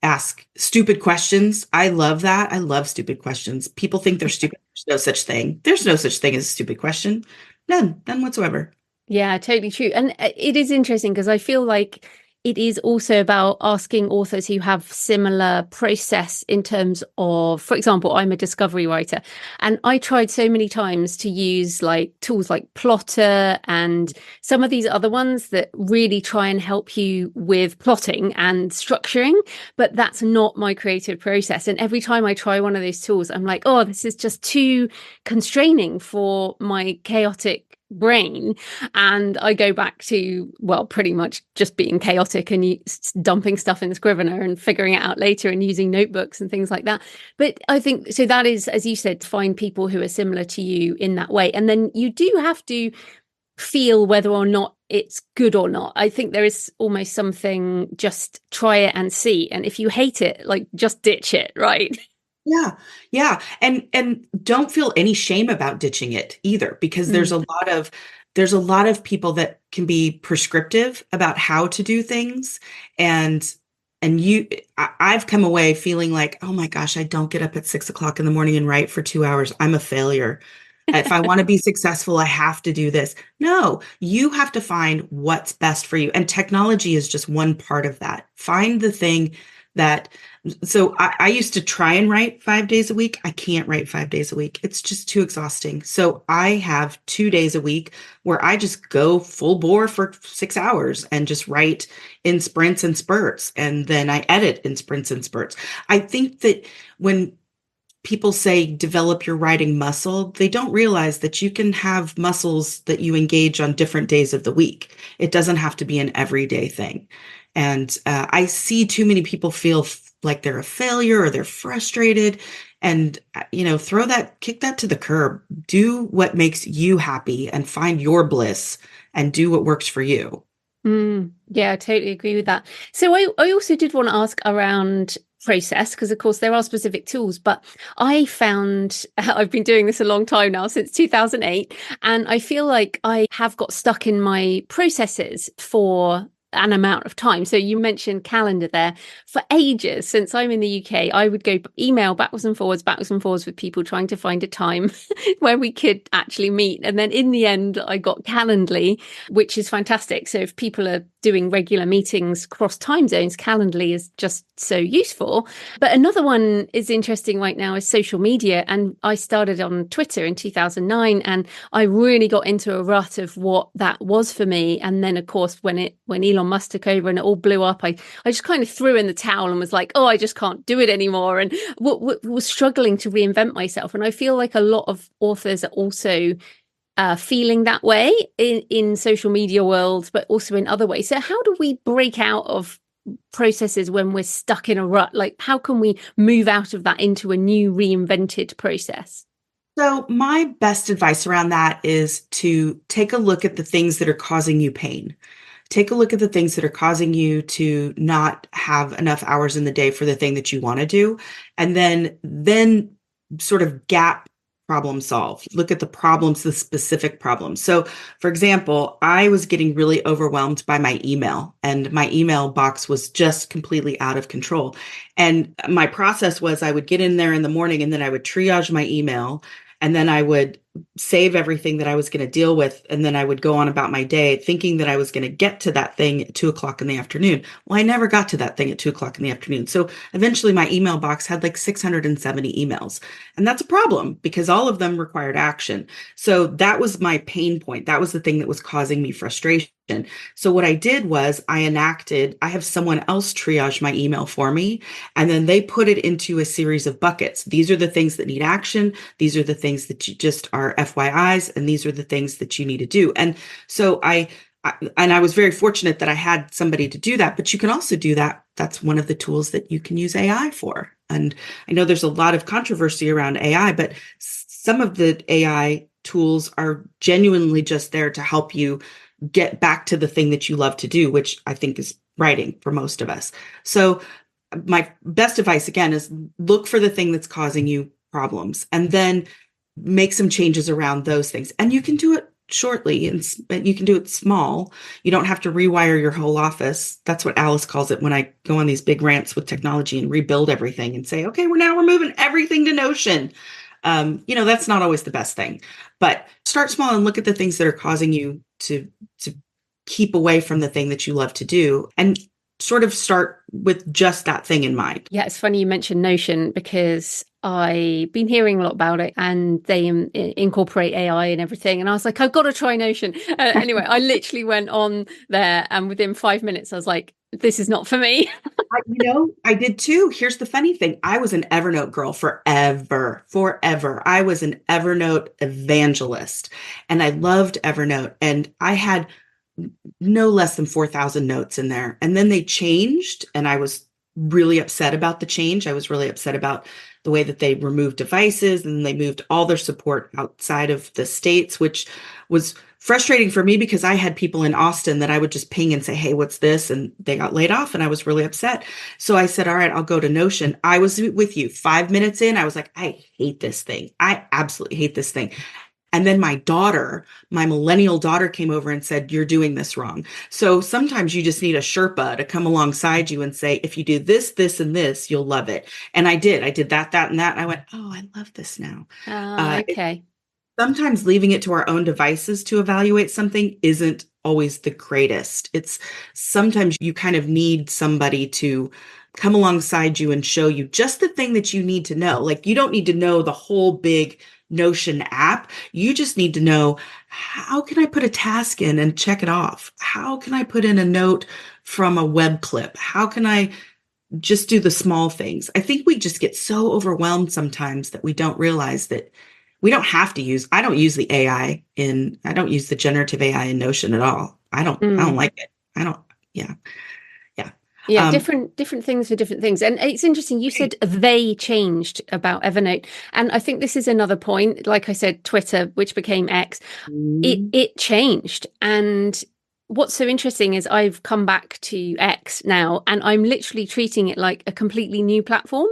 ask stupid questions. I love that. I love stupid questions. People think they're stupid. There's no such thing. There's no such thing as a stupid question. None whatsoever. Yeah, totally true. And it is interesting because I feel like it is also about asking authors who have similar process in terms of, for example, I'm a discovery writer, and I tried so many times to use like tools like Plotter and some of these other ones that really try and help you with plotting and structuring, but that's not my creative process. And every time I try one of those tools, I'm like, oh, this is just too constraining for my chaotic brain, and I go back to, well, pretty much just being chaotic and dumping stuff in the Scrivener and figuring it out later and using notebooks and things like that. But I think so that is, as you said, find people who are similar to you in that way, and then you do have to feel whether or not it's good or not. I think there is almost something, just try it and see, and if you hate it, like, just ditch it, right? Yeah. Yeah. And don't feel any shame about ditching it either, because there's a lot of people that can be prescriptive about how to do things. And I've come away feeling like, oh my gosh, I don't get up at 6 o'clock in the morning and write for 2 hours. I'm a failure. If I want to be successful, I have to do this. No, you have to find what's best for you. And technology is just one part of that. Find the thing that, so I used to try and write 5 days a week. I can't write 5 days a week. It's just too exhausting. So I have 2 days a week where I just go full bore for 6 hours and just write in sprints and spurts. And then I edit in sprints and spurts. I think that when people say develop your writing muscle, they don't realize that you can have muscles that you engage on different days of the week. It doesn't have to be an everyday thing. And I see too many people feel like they're a failure or they're frustrated, and, kick that to the curb. Do what makes you happy and find your bliss and do what works for you. Yeah, I totally agree with that. So I also did want to ask around process, because of course there are specific tools, but I found I've been doing this a long time now, since 2008, and I feel like I have got stuck in my processes for an amount of time. So you mentioned calendar there. For ages, since I'm in the UK, I would go email backwards and forwards with people trying to find a time where we could actually meet. And then in the end, I got Calendly, which is fantastic. So if people are doing regular meetings across time zones, Calendly is just so useful. But another one is interesting right now is social media. And I started on Twitter in 2009, and I really got into a rut of what that was for me. And then, of course, when Elon Musk took over and it all blew up, I just kind of threw in the towel and was like, oh, I just can't do it anymore, and was struggling to reinvent myself. And I feel like a lot of authors are also feeling that way in social media world, but also in other ways. So how do we break out of processes when we're stuck in a rut? Like, how can we move out of that into a new reinvented process? So my best advice around that is to take a look at the things that are causing you pain. take a look at the things that are causing you to not have enough hours in the day for the thing that you want to do. And then sort of gap problem solve. Look at the problems, the specific problems. So, for example, I was getting really overwhelmed by my email, and my email box was just completely out of control. And my process was I would get in there in the morning, and then I would triage my email, and then I would save everything that I was going to deal with. And then I would go on about my day thinking that I was going to get to that thing at 2 o'clock in the afternoon. Well, I never got to that thing at 2 o'clock in the afternoon. So eventually my email box had like 670 emails. And that's a problem because all of them required action. So that was my pain point. That was the thing that was causing me frustration. So what I did was I have someone else triage my email for me, and then they put it into a series of buckets. These are the things that need action. These are the things that you just are FYIs, and these are the things that you need to do. And so I was very fortunate that I had somebody to do that, but you can also do that. That's one of the tools that you can use AI for. And I know there's a lot of controversy around AI, but some of the AI tools are genuinely just there to help you get back to the thing that you love to do, which I think is writing for most of us. So my best advice again is look for the thing that's causing you problems and then make some changes around those things. And you can do it shortly and you can do it small. You don't have to rewire your whole office. That's what Alice calls it when I go on these big rants with technology and rebuild everything and say, okay, we're moving everything to Notion. That's not always the best thing, but start small and look at the things that are causing you to keep away from the thing that you love to do and sort of start with just that thing in mind. Yeah, it's funny you mentioned Notion because I've been hearing a lot about it and they incorporate AI and everything. And I was like, I've got to try Notion. Anyway, I literally went on there and within 5 minutes, I was like, this is not for me. I did too. Here's the funny thing. I was an Evernote girl forever. I was an Evernote evangelist and I loved Evernote, and I had no less than 4,000 notes in there. And then they changed, and I was really upset about the change. I was really upset about the way that they removed devices and they moved all their support outside of the States, which was frustrating for me because I had people in Austin that I would just ping and say, hey, what's this? And they got laid off and I was really upset. So I said, all right, I'll go to Notion. I was with you 5 minutes in. I was like, I hate this thing. I absolutely hate this thing. And then my millennial daughter came over and said, you're doing this wrong. So sometimes you just need a Sherpa to come alongside you and say, if you do this, this, and this, you'll love it. And I did that, and that. And I went, oh, I love this now. Okay. Sometimes leaving it to our own devices to evaluate something isn't always the greatest. It's sometimes you kind of need somebody to come alongside you and show you just the thing that you need to know. Like you don't need to know the whole big Notion app. You just need to know, how can I put a task in and check it off? How can I put in a note from a web clip? How can I just do the small things? I think we just get so overwhelmed sometimes that we don't realize that we don't have to I don't use the I don't use the generative AI in Notion at all. I don't like it. Yeah. Yeah, different things for different things. And it's interesting, you said they changed about Evernote. And I think this is another point. Like I said, Twitter, which became X, it changed. And what's so interesting is I've come back to X now, and I'm literally treating it like a completely new platform.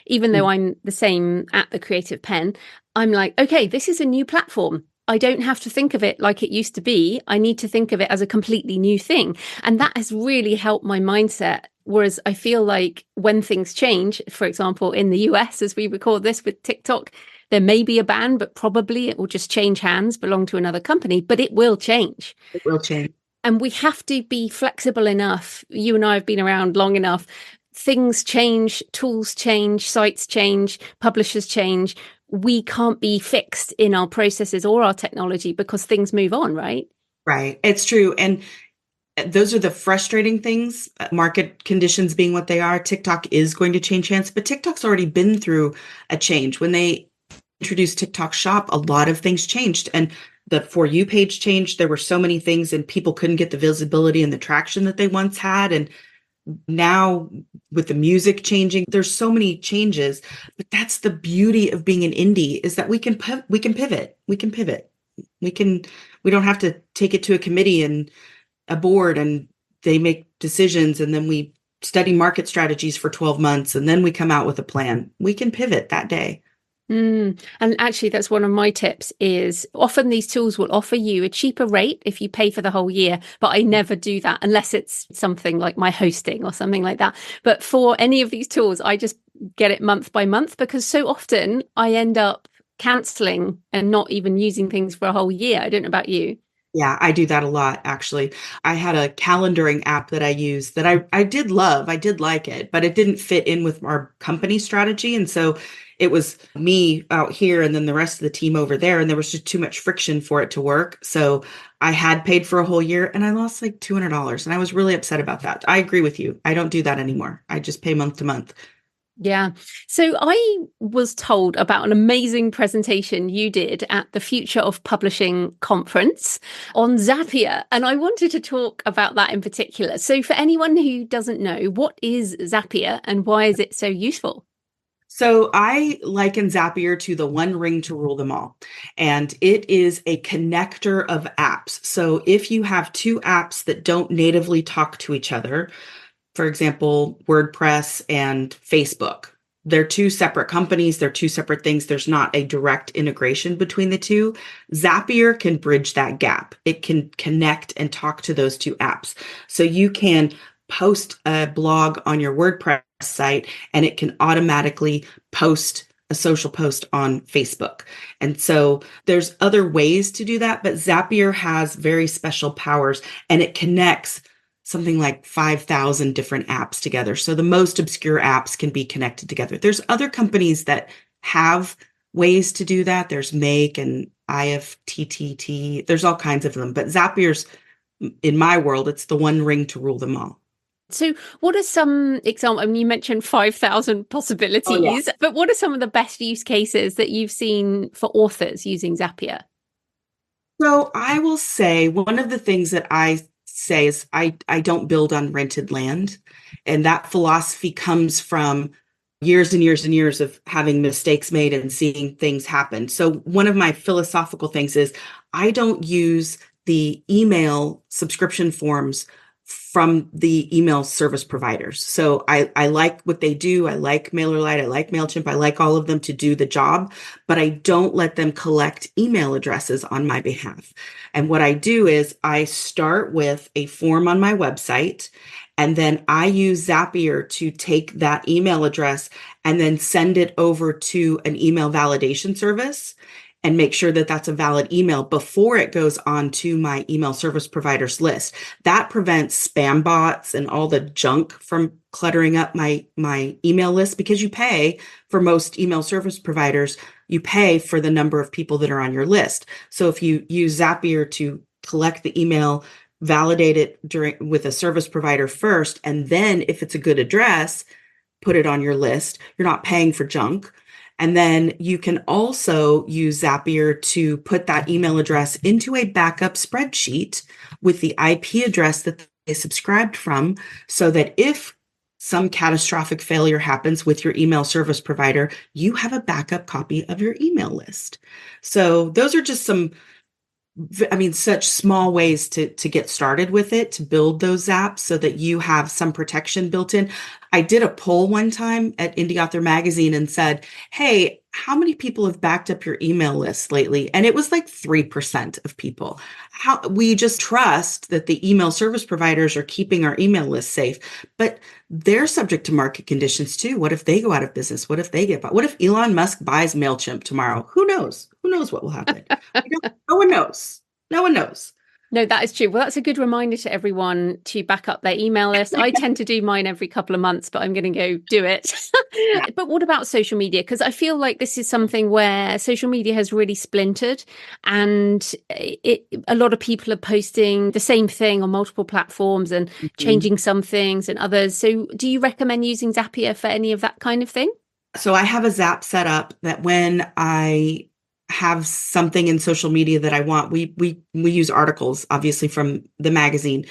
Even though I'm the same at the Creative Penn, I'm like, okay, this is a new platform. I don't have to think of it like it used to be. I need to think of it as a completely new thing. And that has really helped my mindset. Whereas I feel like when things change, for example, in the US, as we record this with TikTok, there may be a ban, but probably it will just change hands, belong to another company, but it will change. It will change. And we have to be flexible enough. You and I have been around long enough. Things change, tools change, sites change, publishers change. We can't be fixed in our processes or our technology because things move on, right? Right. It's true. And those are the frustrating things, market conditions being what they are. TikTok is going to change hands, but TikTok's already been through a change. When they introduced TikTok Shop, a lot of things changed. And the For You page changed. There were so many things and people couldn't get the visibility and the traction that they once had. And now with the music changing, there's so many changes, but that's the beauty of being an indie is that we can pivot. We don't have to take it to a committee and a board and they make decisions, and then we study market strategies for 12 months, and then we come out with a plan. We can pivot that day. And actually, that's one of my tips is often these tools will offer you a cheaper rate if you pay for the whole year, but I never do that unless it's something like my hosting or something like that. But for any of these tools, I just get it month by month, because so often I end up cancelling and not even using things for a whole year. I don't know about you. Yeah, I do that a lot, actually. I had a calendaring app that I used that I did love. I did like it, but it didn't fit in with our company strategy. And so it was me out here and then the rest of the team over there. And there was just too much friction for it to work. So I had paid for a whole year and I lost like $200. And I was really upset about that. I agree with you. I don't do that anymore. I just pay month to month. Yeah. So I was told about an amazing presentation you did at the Future of Publishing conference on Zapier. And I wanted to talk about that in particular. So for anyone who doesn't know, what is Zapier and why is it so useful? So I liken Zapier to the one ring to rule them all. And it is a connector of apps. So if you have two apps that don't natively talk to each other, for example, WordPress and Facebook, they're two separate companies. They're two separate things. There's not a direct integration between the two. Zapier can bridge that gap. It can connect and talk to those two apps. So you can post a blog on your WordPress site and it can automatically post a social post on Facebook. And so there's other ways to do that, but Zapier has very special powers and it connects something like 5,000 different apps together. So the most obscure apps can be connected together. There's other companies that have ways to do that. There's Make and IFTTT. There's all kinds of them, but Zapier's, in my world, it's the one ring to rule them all. So what are some examples? I mean, you mentioned 5,000 possibilities, but what are some of the best use cases that you've seen for authors using Zapier? So I will say one of the things that I say is I don't build on rented land. And that philosophy comes from years and years and years of having mistakes made and seeing things happen. So one of my philosophical things is I don't use the email subscription forms from the email service providers. So I like what they do. I like MailerLite. I like MailChimp. I like all of them to do the job, but I don't let them collect email addresses on my behalf. And what I do is I start with a form on my website, and then I use Zapier to take that email address and then send it over to an email validation service and make sure that that's a valid email before it goes on to my email service provider's list. That prevents spam bots and all the junk from cluttering up my email list, because you pay for most email service providers, you pay for the number of people that are on your list. So if you use Zapier to collect the email, validate it with a service provider first, and then if it's a good address, put it on your list, you're not paying for junk. And then you can also use Zapier to put that email address into a backup spreadsheet with the IP address that they subscribed from, so that if some catastrophic failure happens with your email service provider, you have a backup copy of your email list. So those are just some, such small ways to get started with it, to build those apps so that you have some protection built in. I did a poll one time at Indie Author Magazine and said, hey, how many people have backed up your email list lately? And it was like 3% of people. We just trust that the email service providers are keeping our email list safe, but they're subject to market conditions too. What if they go out of business? What if they get bought? What if Elon Musk buys MailChimp tomorrow? Who knows? Who knows what will happen? No one knows. No one knows. No, that is true. Well, that's a good reminder to everyone to back up their email list. I tend to do mine every couple of months, but I'm going to go do it. Yeah. But what about social media? Because I feel like this is something where social media has really splintered, and a lot of people are posting the same thing on multiple platforms and changing some things and others. So do you recommend using Zapier for any of that kind of thing? So I have a Zap set up that when I have something in social media that I want, we use articles, obviously, from the magazine.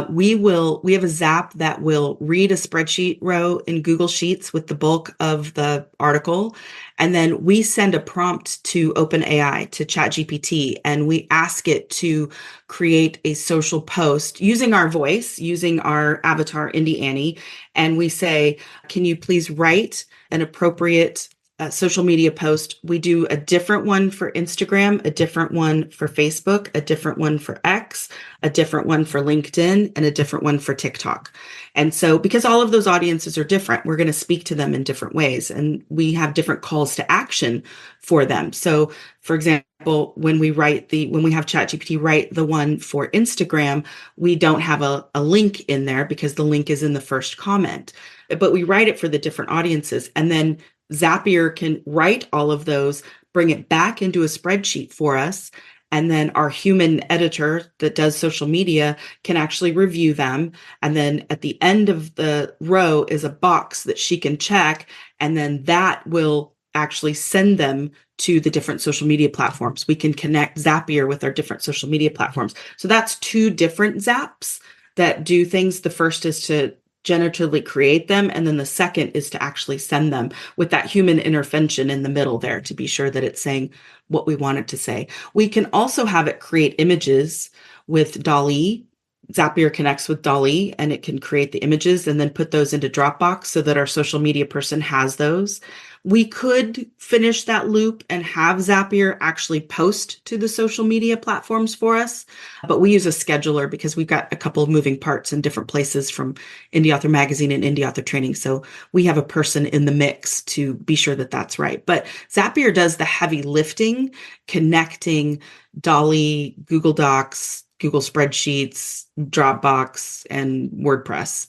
We have a Zap that will read a spreadsheet row in Google Sheets with the bulk of the article. And then we send a prompt to OpenAI, to ChatGPT, and we ask it to create a social post using our voice, using our avatar, Indie Annie. And we say, can you please write an appropriate social media post? We do a different one for Instagram, a different one for Facebook, a different one for X, a different one for LinkedIn, and a different one for TikTok. And so, because all of those audiences are different, we're going to speak to them in different ways, and we have different calls to action for them. So, for example, when we have ChatGPT write the one for Instagram, we don't have a link in there because the link is in the first comment, but we write it for the different audiences. And then Zapier can write all of those, bring it back into a spreadsheet for us. And then our human editor that does social media can actually review them. And then at the end of the row is a box that she can check. And then that will actually send them to the different social media platforms. We can connect Zapier with our different social media platforms. So that's two different Zaps that do things. The first is to generatively create them, and then the second is to actually send them with that human intervention in the middle there to be sure that it's saying what we want it to say. We can also have it create images with DALL-E. Zapier connects with DALL-E and it can create the images and then put those into Dropbox so that our social media person has those. We could finish that loop and have Zapier actually post to the social media platforms for us, but we use a scheduler because we've got a couple of moving parts in different places from Indie Author Magazine and Indie Author Training. So we have a person in the mix to be sure that that's right. But Zapier does the heavy lifting, connecting DALL-E, Google Docs, Google Spreadsheets, Dropbox, and WordPress.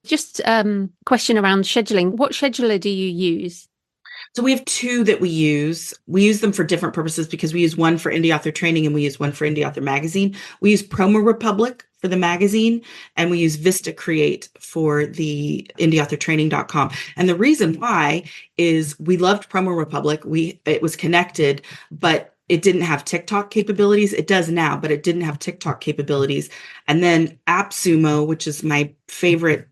Just question around scheduling. What scheduler do you use? So we have two that we use. We use them for different purposes because we use one for Indie Author Training and we use one for Indie Author Magazine. We use Promo Republic for the magazine and we use Vista Create for the indieauthortraining.com. And the reason why is we loved Promo Republic. It was connected, but it didn't have TikTok capabilities. It does now, but it didn't have TikTok capabilities. And then AppSumo, which is my favorite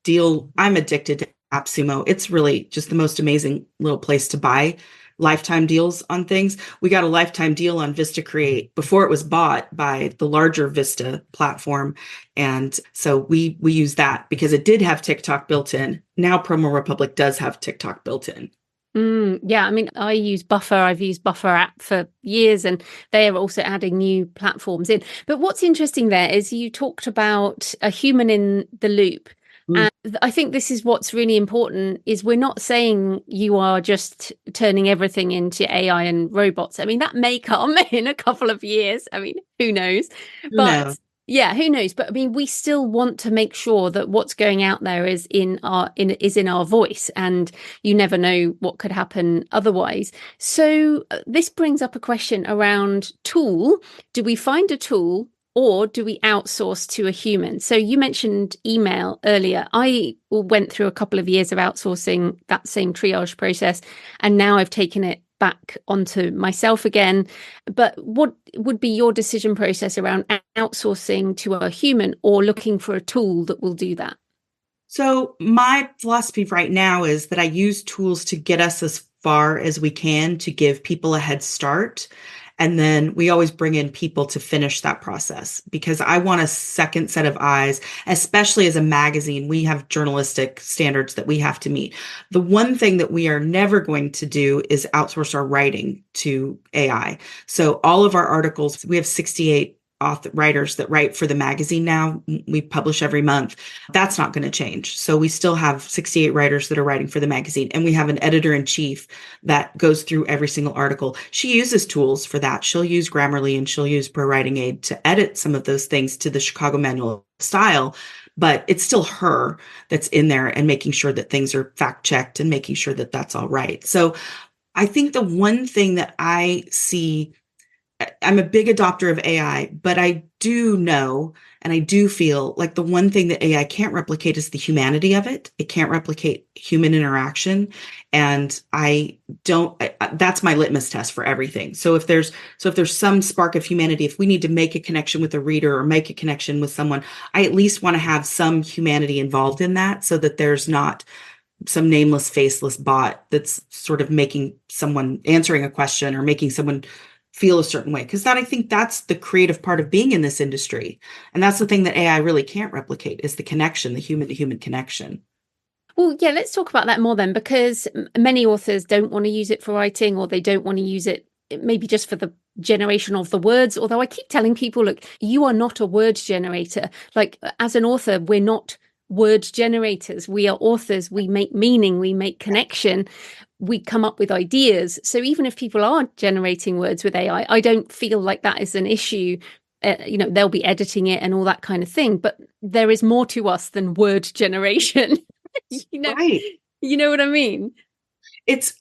deal. I'm addicted to AppSumo. It's really just the most amazing little place to buy lifetime deals on things. We got a lifetime deal on Vista Create before it was bought by the larger Vista platform. And so we use that because it did have TikTok built in. Now Promo Republic does have TikTok built in. Yeah, I mean, I use Buffer. I've used Buffer app for years, and they are also adding new platforms in. But what's interesting there is you talked about a human in the loop. And I think this is what's really important is we're not saying you are just turning everything into AI and robots. I mean, that may come in a couple of years. I mean, who knows? But yeah, who knows? But I mean, we still want to make sure that what's going out there is in our voice, and you never know what could happen otherwise. So this brings up a question around tool. Do we find a tool? Or do we outsource to a human? So you mentioned email earlier. I went through a couple of years of outsourcing that same triage process, and now I've taken it back onto myself again. But what would be your decision process around outsourcing to a human or looking for a tool that will do that? So my philosophy right now is that I use tools to get us as far as we can to give people a head start. And then we always bring in people to finish that process because I want a second set of eyes, especially as a magazine. We have journalistic standards that we have to meet. The one thing that we are never going to do is outsource our writing to AI. So all of our articles, we have 68 writers that write for the magazine now. We publish every month. That's not going to change. So we still have 68 writers that are writing for the magazine. And we have an editor-in-chief that goes through every single article. She uses tools for that. She'll use Grammarly and she'll use Pro Writing Aid to edit some of those things to the Chicago Manual style. But it's still her that's in there and making sure that things are fact-checked and making sure that that's all right. So I think the one thing that I see I'm a big adopter of AI, but I do know and I do feel like the one thing that AI can't replicate is the humanity of it. It can't replicate human interaction. And I don't, that's my litmus test for everything. So if there's some spark of humanity, if we need to make a connection with a reader or make a connection with someone, I at least want to have some humanity involved in that so that there's not some nameless, faceless bot that's sort of making someone answering a question or making someone feel a certain way. Because that I think that's the creative part of being in this industry. And that's the thing that AI really can't replicate is the connection, the human to human connection. Well, yeah, let's talk about that more then, because many authors don't want to use it for writing, or they don't want to use it maybe just for the generation of the words. Although I keep telling people, look, you are not a word generator. Like, as an author, we're not word generators. We are authors. We make meaning, we make connection, we come up with ideas. So even if people are generating words with AI, I don't feel like that is an issue. They'll be editing it and all that kind of thing, but there is more to us than word generation. Right. You know what I mean? It's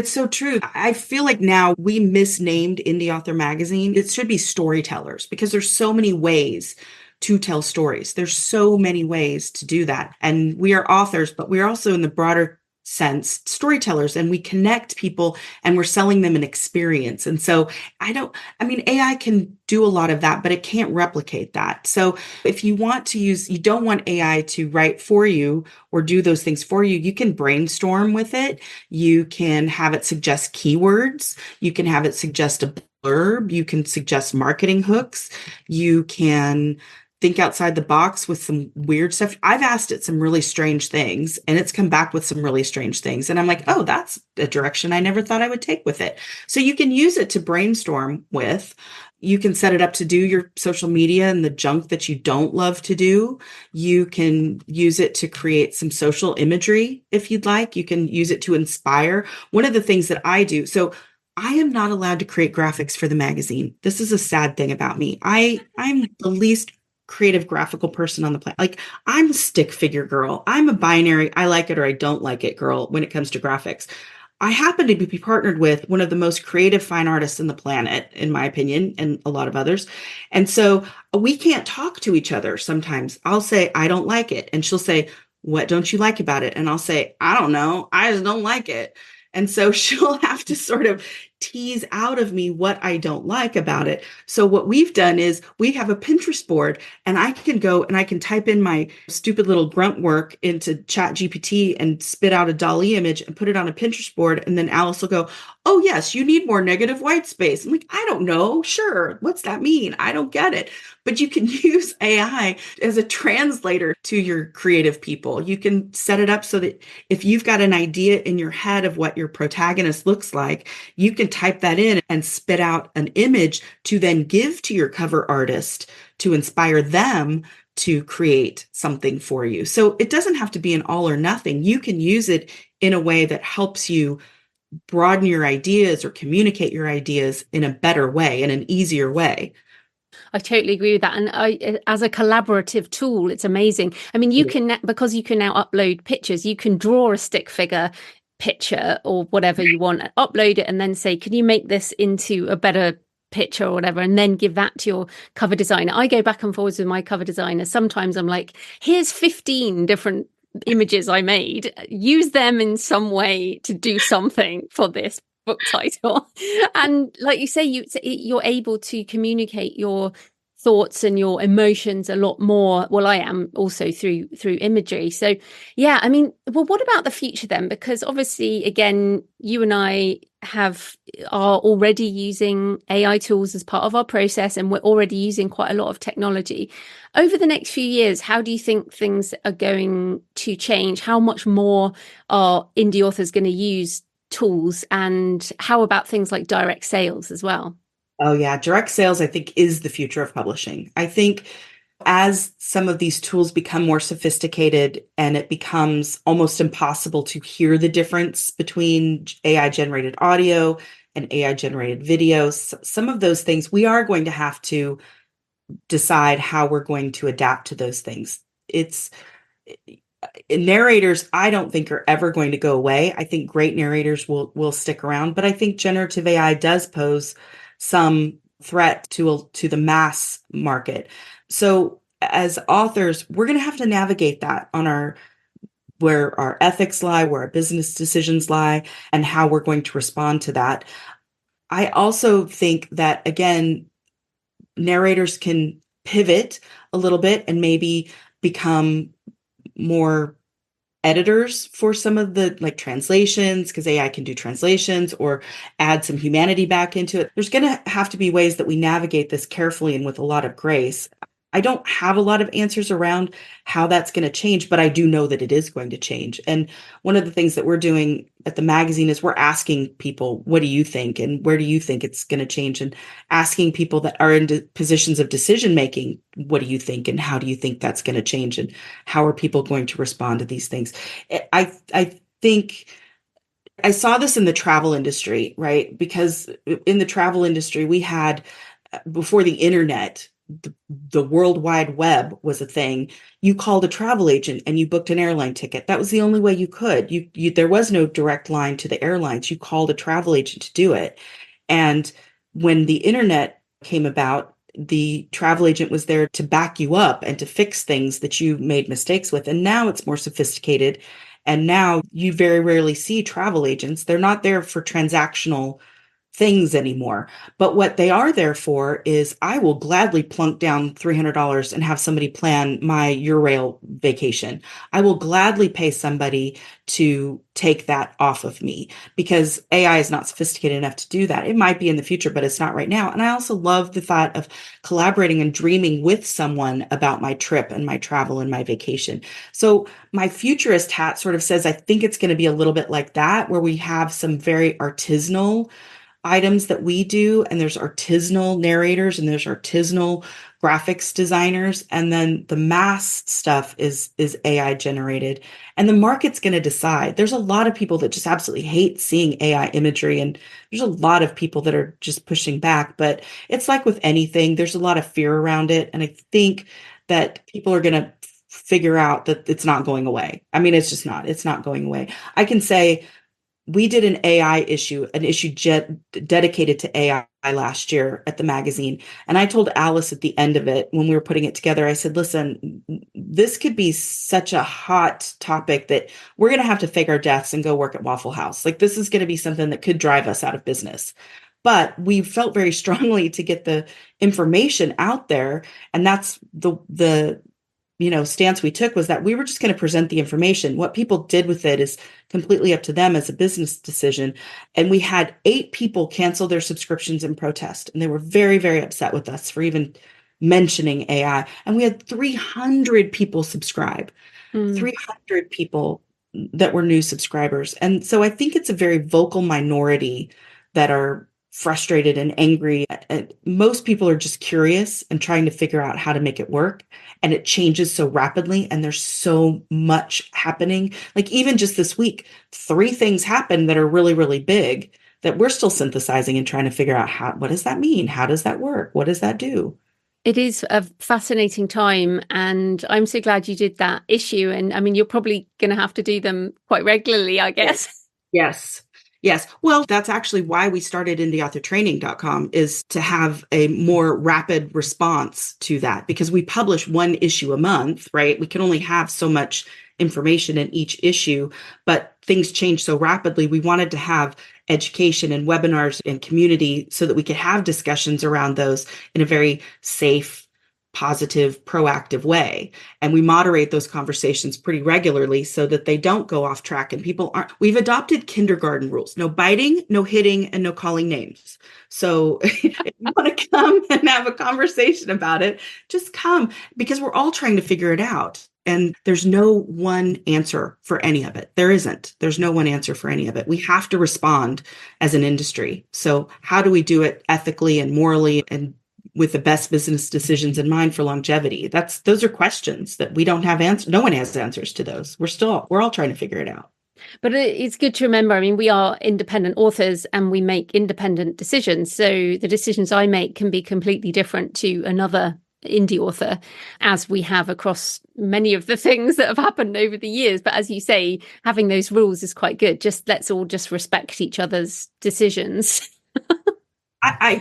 so true. I feel like now we misnamed Indie Author Magazine. It should be storytellers because there's so many ways to tell stories. There's so many ways to do that. And we are authors, but we're also in the broader sense storytellers, and we connect people and we're selling them an experience. And so AI can do a lot of that, but it can't replicate that. So if you don't want AI to write for you or do those things for you, you can brainstorm with it. You can have it suggest keywords. You can have it suggest a blurb. You can suggest marketing hooks. You can think outside the box with some weird stuff. I've asked it some really strange things and it's come back with some really strange things. And I'm like, oh, that's a direction I never thought I would take with it. So you can use it to brainstorm with. You can set it up to do your social media and the junk that you don't love to do. You can use it to create some social imagery if you'd like. You can use it to inspire. One of the things that I do, so I am not allowed to create graphics for the magazine. This is a sad thing about me. I'm the least creative graphical person on the planet. Like, I'm a stick figure girl. I'm a binary, I like it or I don't like it girl when it comes to graphics. I happen to be partnered with one of the most creative fine artists in the planet, in my opinion, and a lot of others. And so we can't talk to each other sometimes. I'll say, I don't like it. And she'll say, what don't you like about it? And I'll say, I don't know. I just don't like it. And so she'll have to sort of tease out of me what I don't like about it. So what we've done is we have a Pinterest board and I can go and I can type in my stupid little grunt work into Chat GPT and spit out a DALL-E image and put it on a Pinterest board. And then Alice will go, oh yes, you need more negative white space. I'm like, I don't know. Sure. What's that mean? I don't get it. But you can use AI as a translator to your creative people. You can set it up so that if you've got an idea in your head of what your protagonist looks like, you can type that in and spit out an image to then give to your cover artist to inspire them to create something for you. So it doesn't have to be an all or nothing. You can use it in a way that helps you broaden your ideas or communicate your ideas in a better way, in an easier way. I totally agree with that. And as a collaborative tool, it's amazing. I mean, because you can now upload pictures, you can draw a stick figure picture or whatever you want, upload it, and then say, can you make this into a better picture or whatever, and then give that to your cover designer. I go back and forwards with my cover designer. Sometimes I'm like, here's 15 different images I made. Use them in some way to do something for this book title. And like you say, you're able to communicate your thoughts and your emotions a lot more. Well, I am also through imagery. So yeah, I mean, well, what about the future then? Because obviously, again, you and I are already using AI tools as part of our process, and we're already using quite a lot of technology. Over the next few years, how do you think things are going to change? How much more are indie authors going to use tools, and how about things like direct sales as well? Oh yeah, direct sales, I think, is the future of publishing. I think as some of these tools become more sophisticated and it becomes almost impossible to hear the difference between AI generated audio and AI generated videos, some of those things, we are going to have to decide how we're going to adapt to those things. Narrators, I don't think, are ever going to go away. I think great narrators will stick around, but I think generative AI does pose some threat to the mass market. So as authors, we're going to have to navigate that on our where our ethics lie, where our business decisions lie, and how we're going to respond to that. I also think that, again, narrators can pivot a little bit and maybe become more editors for some of the like translations, because AI can do translations, or add some humanity back into it. There's going to have to be ways that we navigate this carefully and with a lot of grace. I don't have a lot of answers around how that's going to change, but I do know that it is going to change. And one of the things that we're doing at the magazine is we're asking people, what do you think? And where do you think it's going to change? And asking people that are in positions of decision making, what do you think? And how do you think that's going to change? And how are people going to respond to these things? I think I saw this in the travel industry, right? Because in the travel industry, we had, before the internet, the World Wide Web was a thing. You called a travel agent and you booked an airline ticket. That was the only way you could. There was no direct line to the airlines. You called a travel agent to do it. And when the internet came about, the travel agent was there to back you up and to fix things that you made mistakes with. And now it's more sophisticated. And now you very rarely see travel agents. They're not there for transactional things anymore. But what they are there for is, I will gladly plunk down $300 and have somebody plan my Eurail vacation. I will gladly pay somebody to take that off of me, because AI is not sophisticated enough to do that. It might be in the future, but it's not right now. And I also love the thought of collaborating and dreaming with someone about my trip and my travel and my vacation. So my futurist hat sort of says, I think it's going to be a little bit like that, where we have some very artisanal items that we do, and there's artisanal narrators and there's artisanal graphics designers, and then the mass stuff is AI generated, and the market's going to decide. There's a lot of people that just absolutely hate seeing AI imagery, and there's a lot of people that are just pushing back. But it's like with anything, there's a lot of fear around it, and I think that people are going to figure out that it's not going away. I mean, it's not going away. I can say, we did an AI issue, dedicated to AI last year at the magazine. And I told Alice at the end of it, when we were putting it together, I said, listen, this could be such a hot topic that we're going to have to fake our deaths and go work at Waffle House. Like, this is going to be something that could drive us out of business. But we felt very strongly to get the information out there. And that's the stance we took, was that we were just going to present the information. What people did with it is completely up to them as a business decision. And we had 8 people cancel their subscriptions in protest. And they were very, very upset with us for even mentioning AI. And we had 300 people subscribe, 300 people that were new subscribers. And so I think it's a very vocal minority that are frustrated and angry. And most people are just curious and trying to figure out how to make it work. And it changes so rapidly, and there's so much happening. Like, even just this week, 3 things happened that are really, really big that we're still synthesizing and trying to figure out, what does that mean? How does that work? What does that do? It is a fascinating time, and I'm so glad you did that issue. And I mean, you're probably going to have to do them quite regularly, I guess. Yes. Yes. Well, that's actually why we started indieauthortraining.com, is to have a more rapid response to that, because we publish 1 issue a month, right? We can only have so much information in each issue, but things change so rapidly. We wanted to have education and webinars and community so that we could have discussions around those in a very safe, positive, proactive way. And we moderate those conversations pretty regularly so that they don't go off track, and people aren't. We've adopted kindergarten rules: no biting, no hitting, and no calling names. So if you want to come and have a conversation about it, just come, because we're all trying to figure it out. And there's no one answer for any of it. There's no one answer for any of it. We have to respond as an industry. So how do we do it ethically and morally and with the best business decisions in mind for longevity? Those are questions that we don't have answers. No one has answers to those. We're all trying to figure it out. But it's good to remember, I mean, we are independent authors and we make independent decisions. So the decisions I make can be completely different to another indie author, as we have across many of the things that have happened over the years. But as you say, having those rules is quite good. Let's all just respect each other's decisions.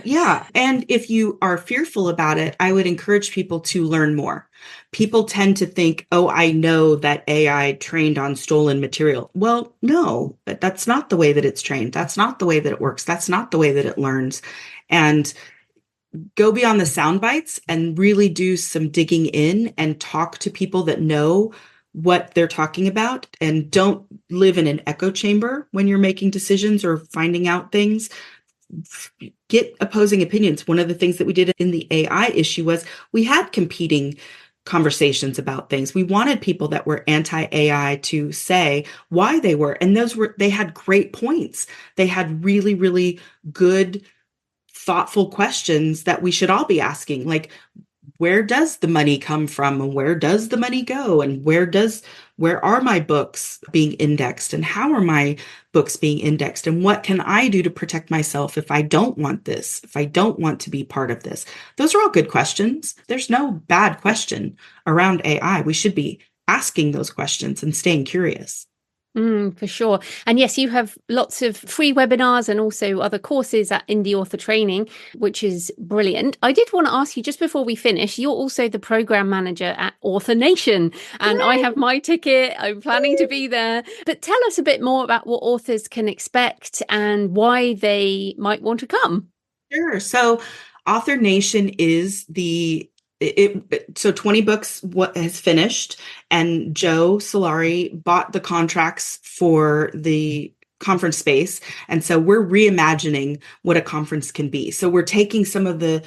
Yeah. And if you are fearful about it, I would encourage people to learn more. People tend to think, oh, I know that AI trained on stolen material. Well, no, but that's not the way that it's trained. That's not the way that it works. That's not the way that it learns. And go beyond the sound bites and really do some digging in and talk to people that know what they're talking about, and don't live in an echo chamber when you're making decisions or finding out things. Get opposing opinions. One of the things that we did in the AI issue was we had competing conversations about things. We wanted people that were anti-AI to say why they were, and they had great points. They had really, really good, thoughtful questions that we should all be asking. Like, where does the money come from, and where does the money go, and where are my books being indexed, and how are my books being indexed, and what can I do to protect myself if I don't want this, if I don't want to be part of this? Those are all good questions. There's no bad question around AI. We should be asking those questions and staying curious. For sure. And yes, you have lots of free webinars and also other courses at Indie Author Training, which is brilliant. I did want to ask you just before we finish, you're also the program manager at Author Nation, and I have my ticket. I'm planning to be there. But tell us a bit more about what authors can expect and why they might want to come. Sure. So Author Nation is so 20 books what has finished, and Joe Solari bought the contracts for the conference space. And so we're reimagining what a conference can be. So we're taking some of the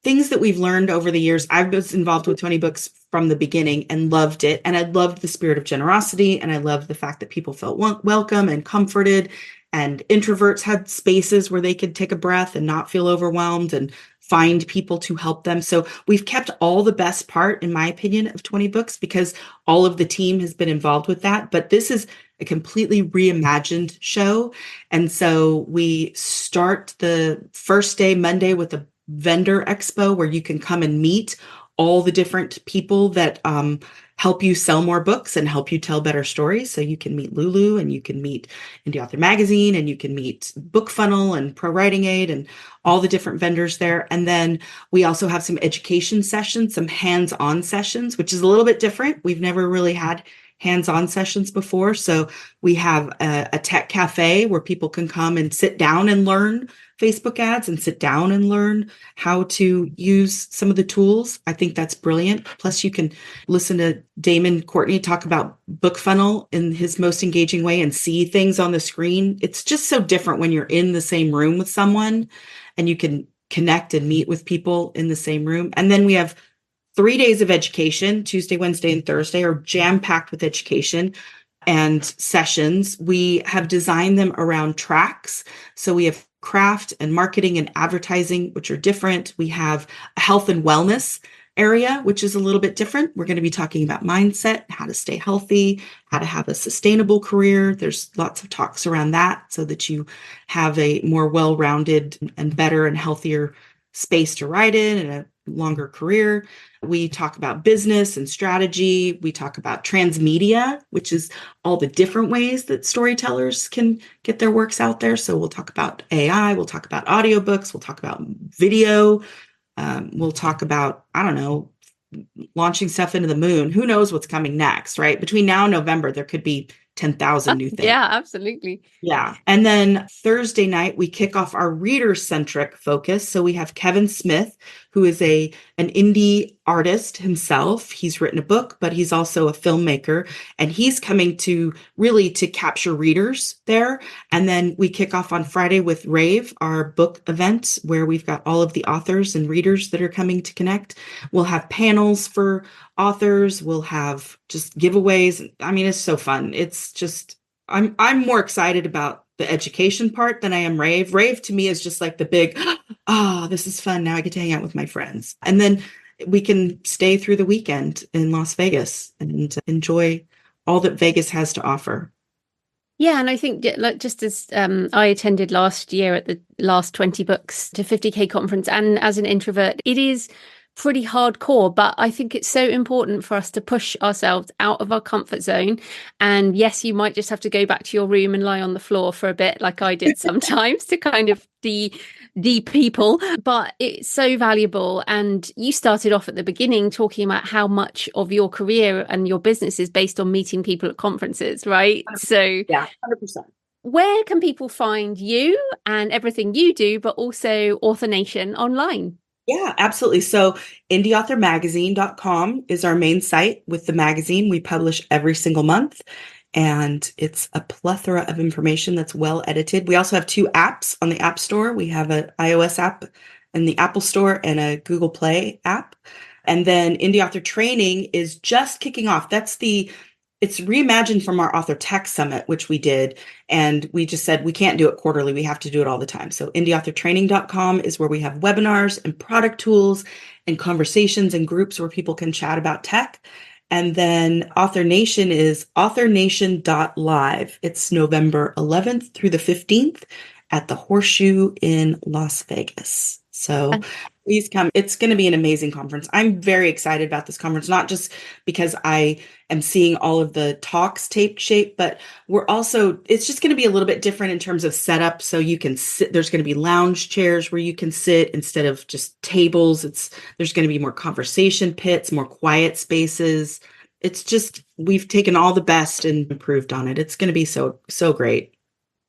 things that we've learned over the years. I was involved with 20 books from the beginning and loved it. And I loved the spirit of generosity. And I loved the fact that people felt welcome and comforted, and introverts had spaces where they could take a breath and not feel overwhelmed and find people to help them. So we've kept all the best part, in my opinion, of 20 books, because all of the team has been involved with that. But this is a completely reimagined show. And so we start the first day, Monday, with a vendor expo where you can come and meet all the different people that help you sell more books and help you tell better stories. So you can meet Lulu, and you can meet Indie Author Magazine, and you can meet Book Funnel and Pro Writing Aid and all the different vendors there. And then we also have some education sessions, some hands-on sessions, which is a little bit different. We've never really had hands-on sessions before. So we have a tech cafe where people can come and sit down and learn Facebook ads and sit down and learn how to use some of the tools. I think that's brilliant. Plus, you can listen to Damon Courtney talk about Book Funnel in his most engaging way and see things on the screen. It's just so different when you're in the same room with someone and you can connect and meet with people in the same room. And then we have 3 days of education. Tuesday, Wednesday, and Thursday are jam-packed with education and sessions. We have designed them around tracks. So we have craft and marketing and advertising, which are different. We have a health and wellness area, which is a little bit different. We're going to be talking about mindset, how to stay healthy, how to have a sustainable career. There's lots of talks around that so that you have a more well-rounded and better and healthier space to write in and a longer career. We talk about business and strategy. We talk about transmedia, which is all the different ways that storytellers can get their works out there. So we'll talk about AI, we'll talk about audiobooks, we'll talk about video, we'll talk about, I don't know, launching stuff into the moon. Who knows what's coming next, right? Between now and November, there could be 10,000 new things. Yeah, absolutely. Yeah. And then Thursday night, we kick off our reader-centric focus. So we have Kevin Smith, who is an indie artist himself. He's written a book, but he's also a filmmaker, and he's coming to really to capture readers there. And then we kick off on Friday with Rave, our book event, where we've got all of the authors and readers that are coming to connect. We'll have panels for authors. We'll have just giveaways. I mean, it's so fun. It's just, I'm more excited about the education part than I am Rave. Rave to me is just like the big, oh, this is fun. Now I get to hang out with my friends. And then we can stay through the weekend in Las Vegas and enjoy all that Vegas has to offer. Yeah, and I think like just as I attended last year at the last 20 books to 50K conference, and as an introvert, it is pretty hardcore, but I think it's so important for us to push ourselves out of our comfort zone. And yes, you might just have to go back to your room and lie on the floor for a bit, like I did sometimes, to kind of deep people, but it's so valuable. And you started off at the beginning talking about how much of your career and your business is based on meeting people at conferences, right? So Yeah, 100%. where can people find you and everything you do, but also Author Nation online? Yeah, absolutely. So indieauthormagazine.com is our main site with the magazine. We publish every single month, and it's a plethora of information that's well edited. We also have 2 apps on the App Store. We have an iOS app in the Apple Store and a Google Play app. And then Indie Author Training is just kicking off. It's reimagined from our Author Tech Summit, which we did. And we just said, we can't do it quarterly. We have to do it all the time. So indieauthortraining.com is where we have webinars and product tools and conversations and groups where people can chat about tech. And then Author Nation is authornation.live. It's November 11th through the 15th at the Horseshoe in Las Vegas. So please come. It's going to be an amazing conference. I'm very excited about this conference, not just because I am seeing all of the talks take shape, but it's just going to be a little bit different in terms of setup. So you can sit, there's going to be lounge chairs where you can sit instead of just tables. There's going to be more conversation pits, more quiet spaces. We've taken all the best and improved on it. It's going to be so, so great.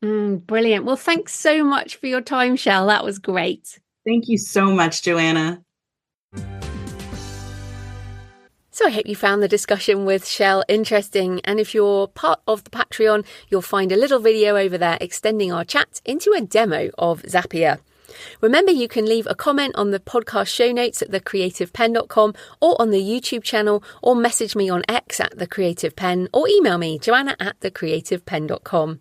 Brilliant. Well, thanks so much for your time, Chelle. That was great. Thank you so much, Joanna. So I hope you found the discussion with Chelle interesting. And if you're part of the Patreon, you'll find a little video over there extending our chat into a demo of Zapier. Remember, you can leave a comment on the podcast show notes at thecreativepenn.com or on the YouTube channel, or message me on X at thecreativepenn, or email me, joanna@thecreativepenn.com.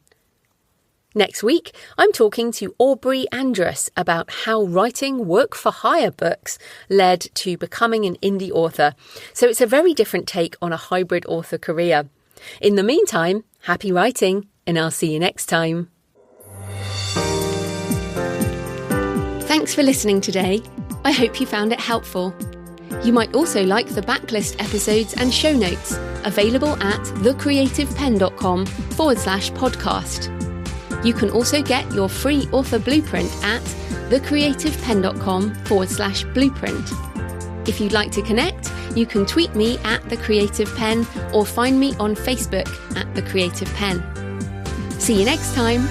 Next week, I'm talking to Aubrey Andrus about how writing work-for-hire books led to becoming an indie author. So it's a very different take on a hybrid author career. In the meantime, happy writing, and I'll see you next time. Thanks for listening today. I hope you found it helpful. You might also like the backlist episodes and show notes, available at thecreativepenn.com/podcast. You can also get your free author blueprint at thecreativepenn.com/blueprint. If you'd like to connect, you can tweet me at The Creative Penn or find me on Facebook at The Creative Penn. See you next time.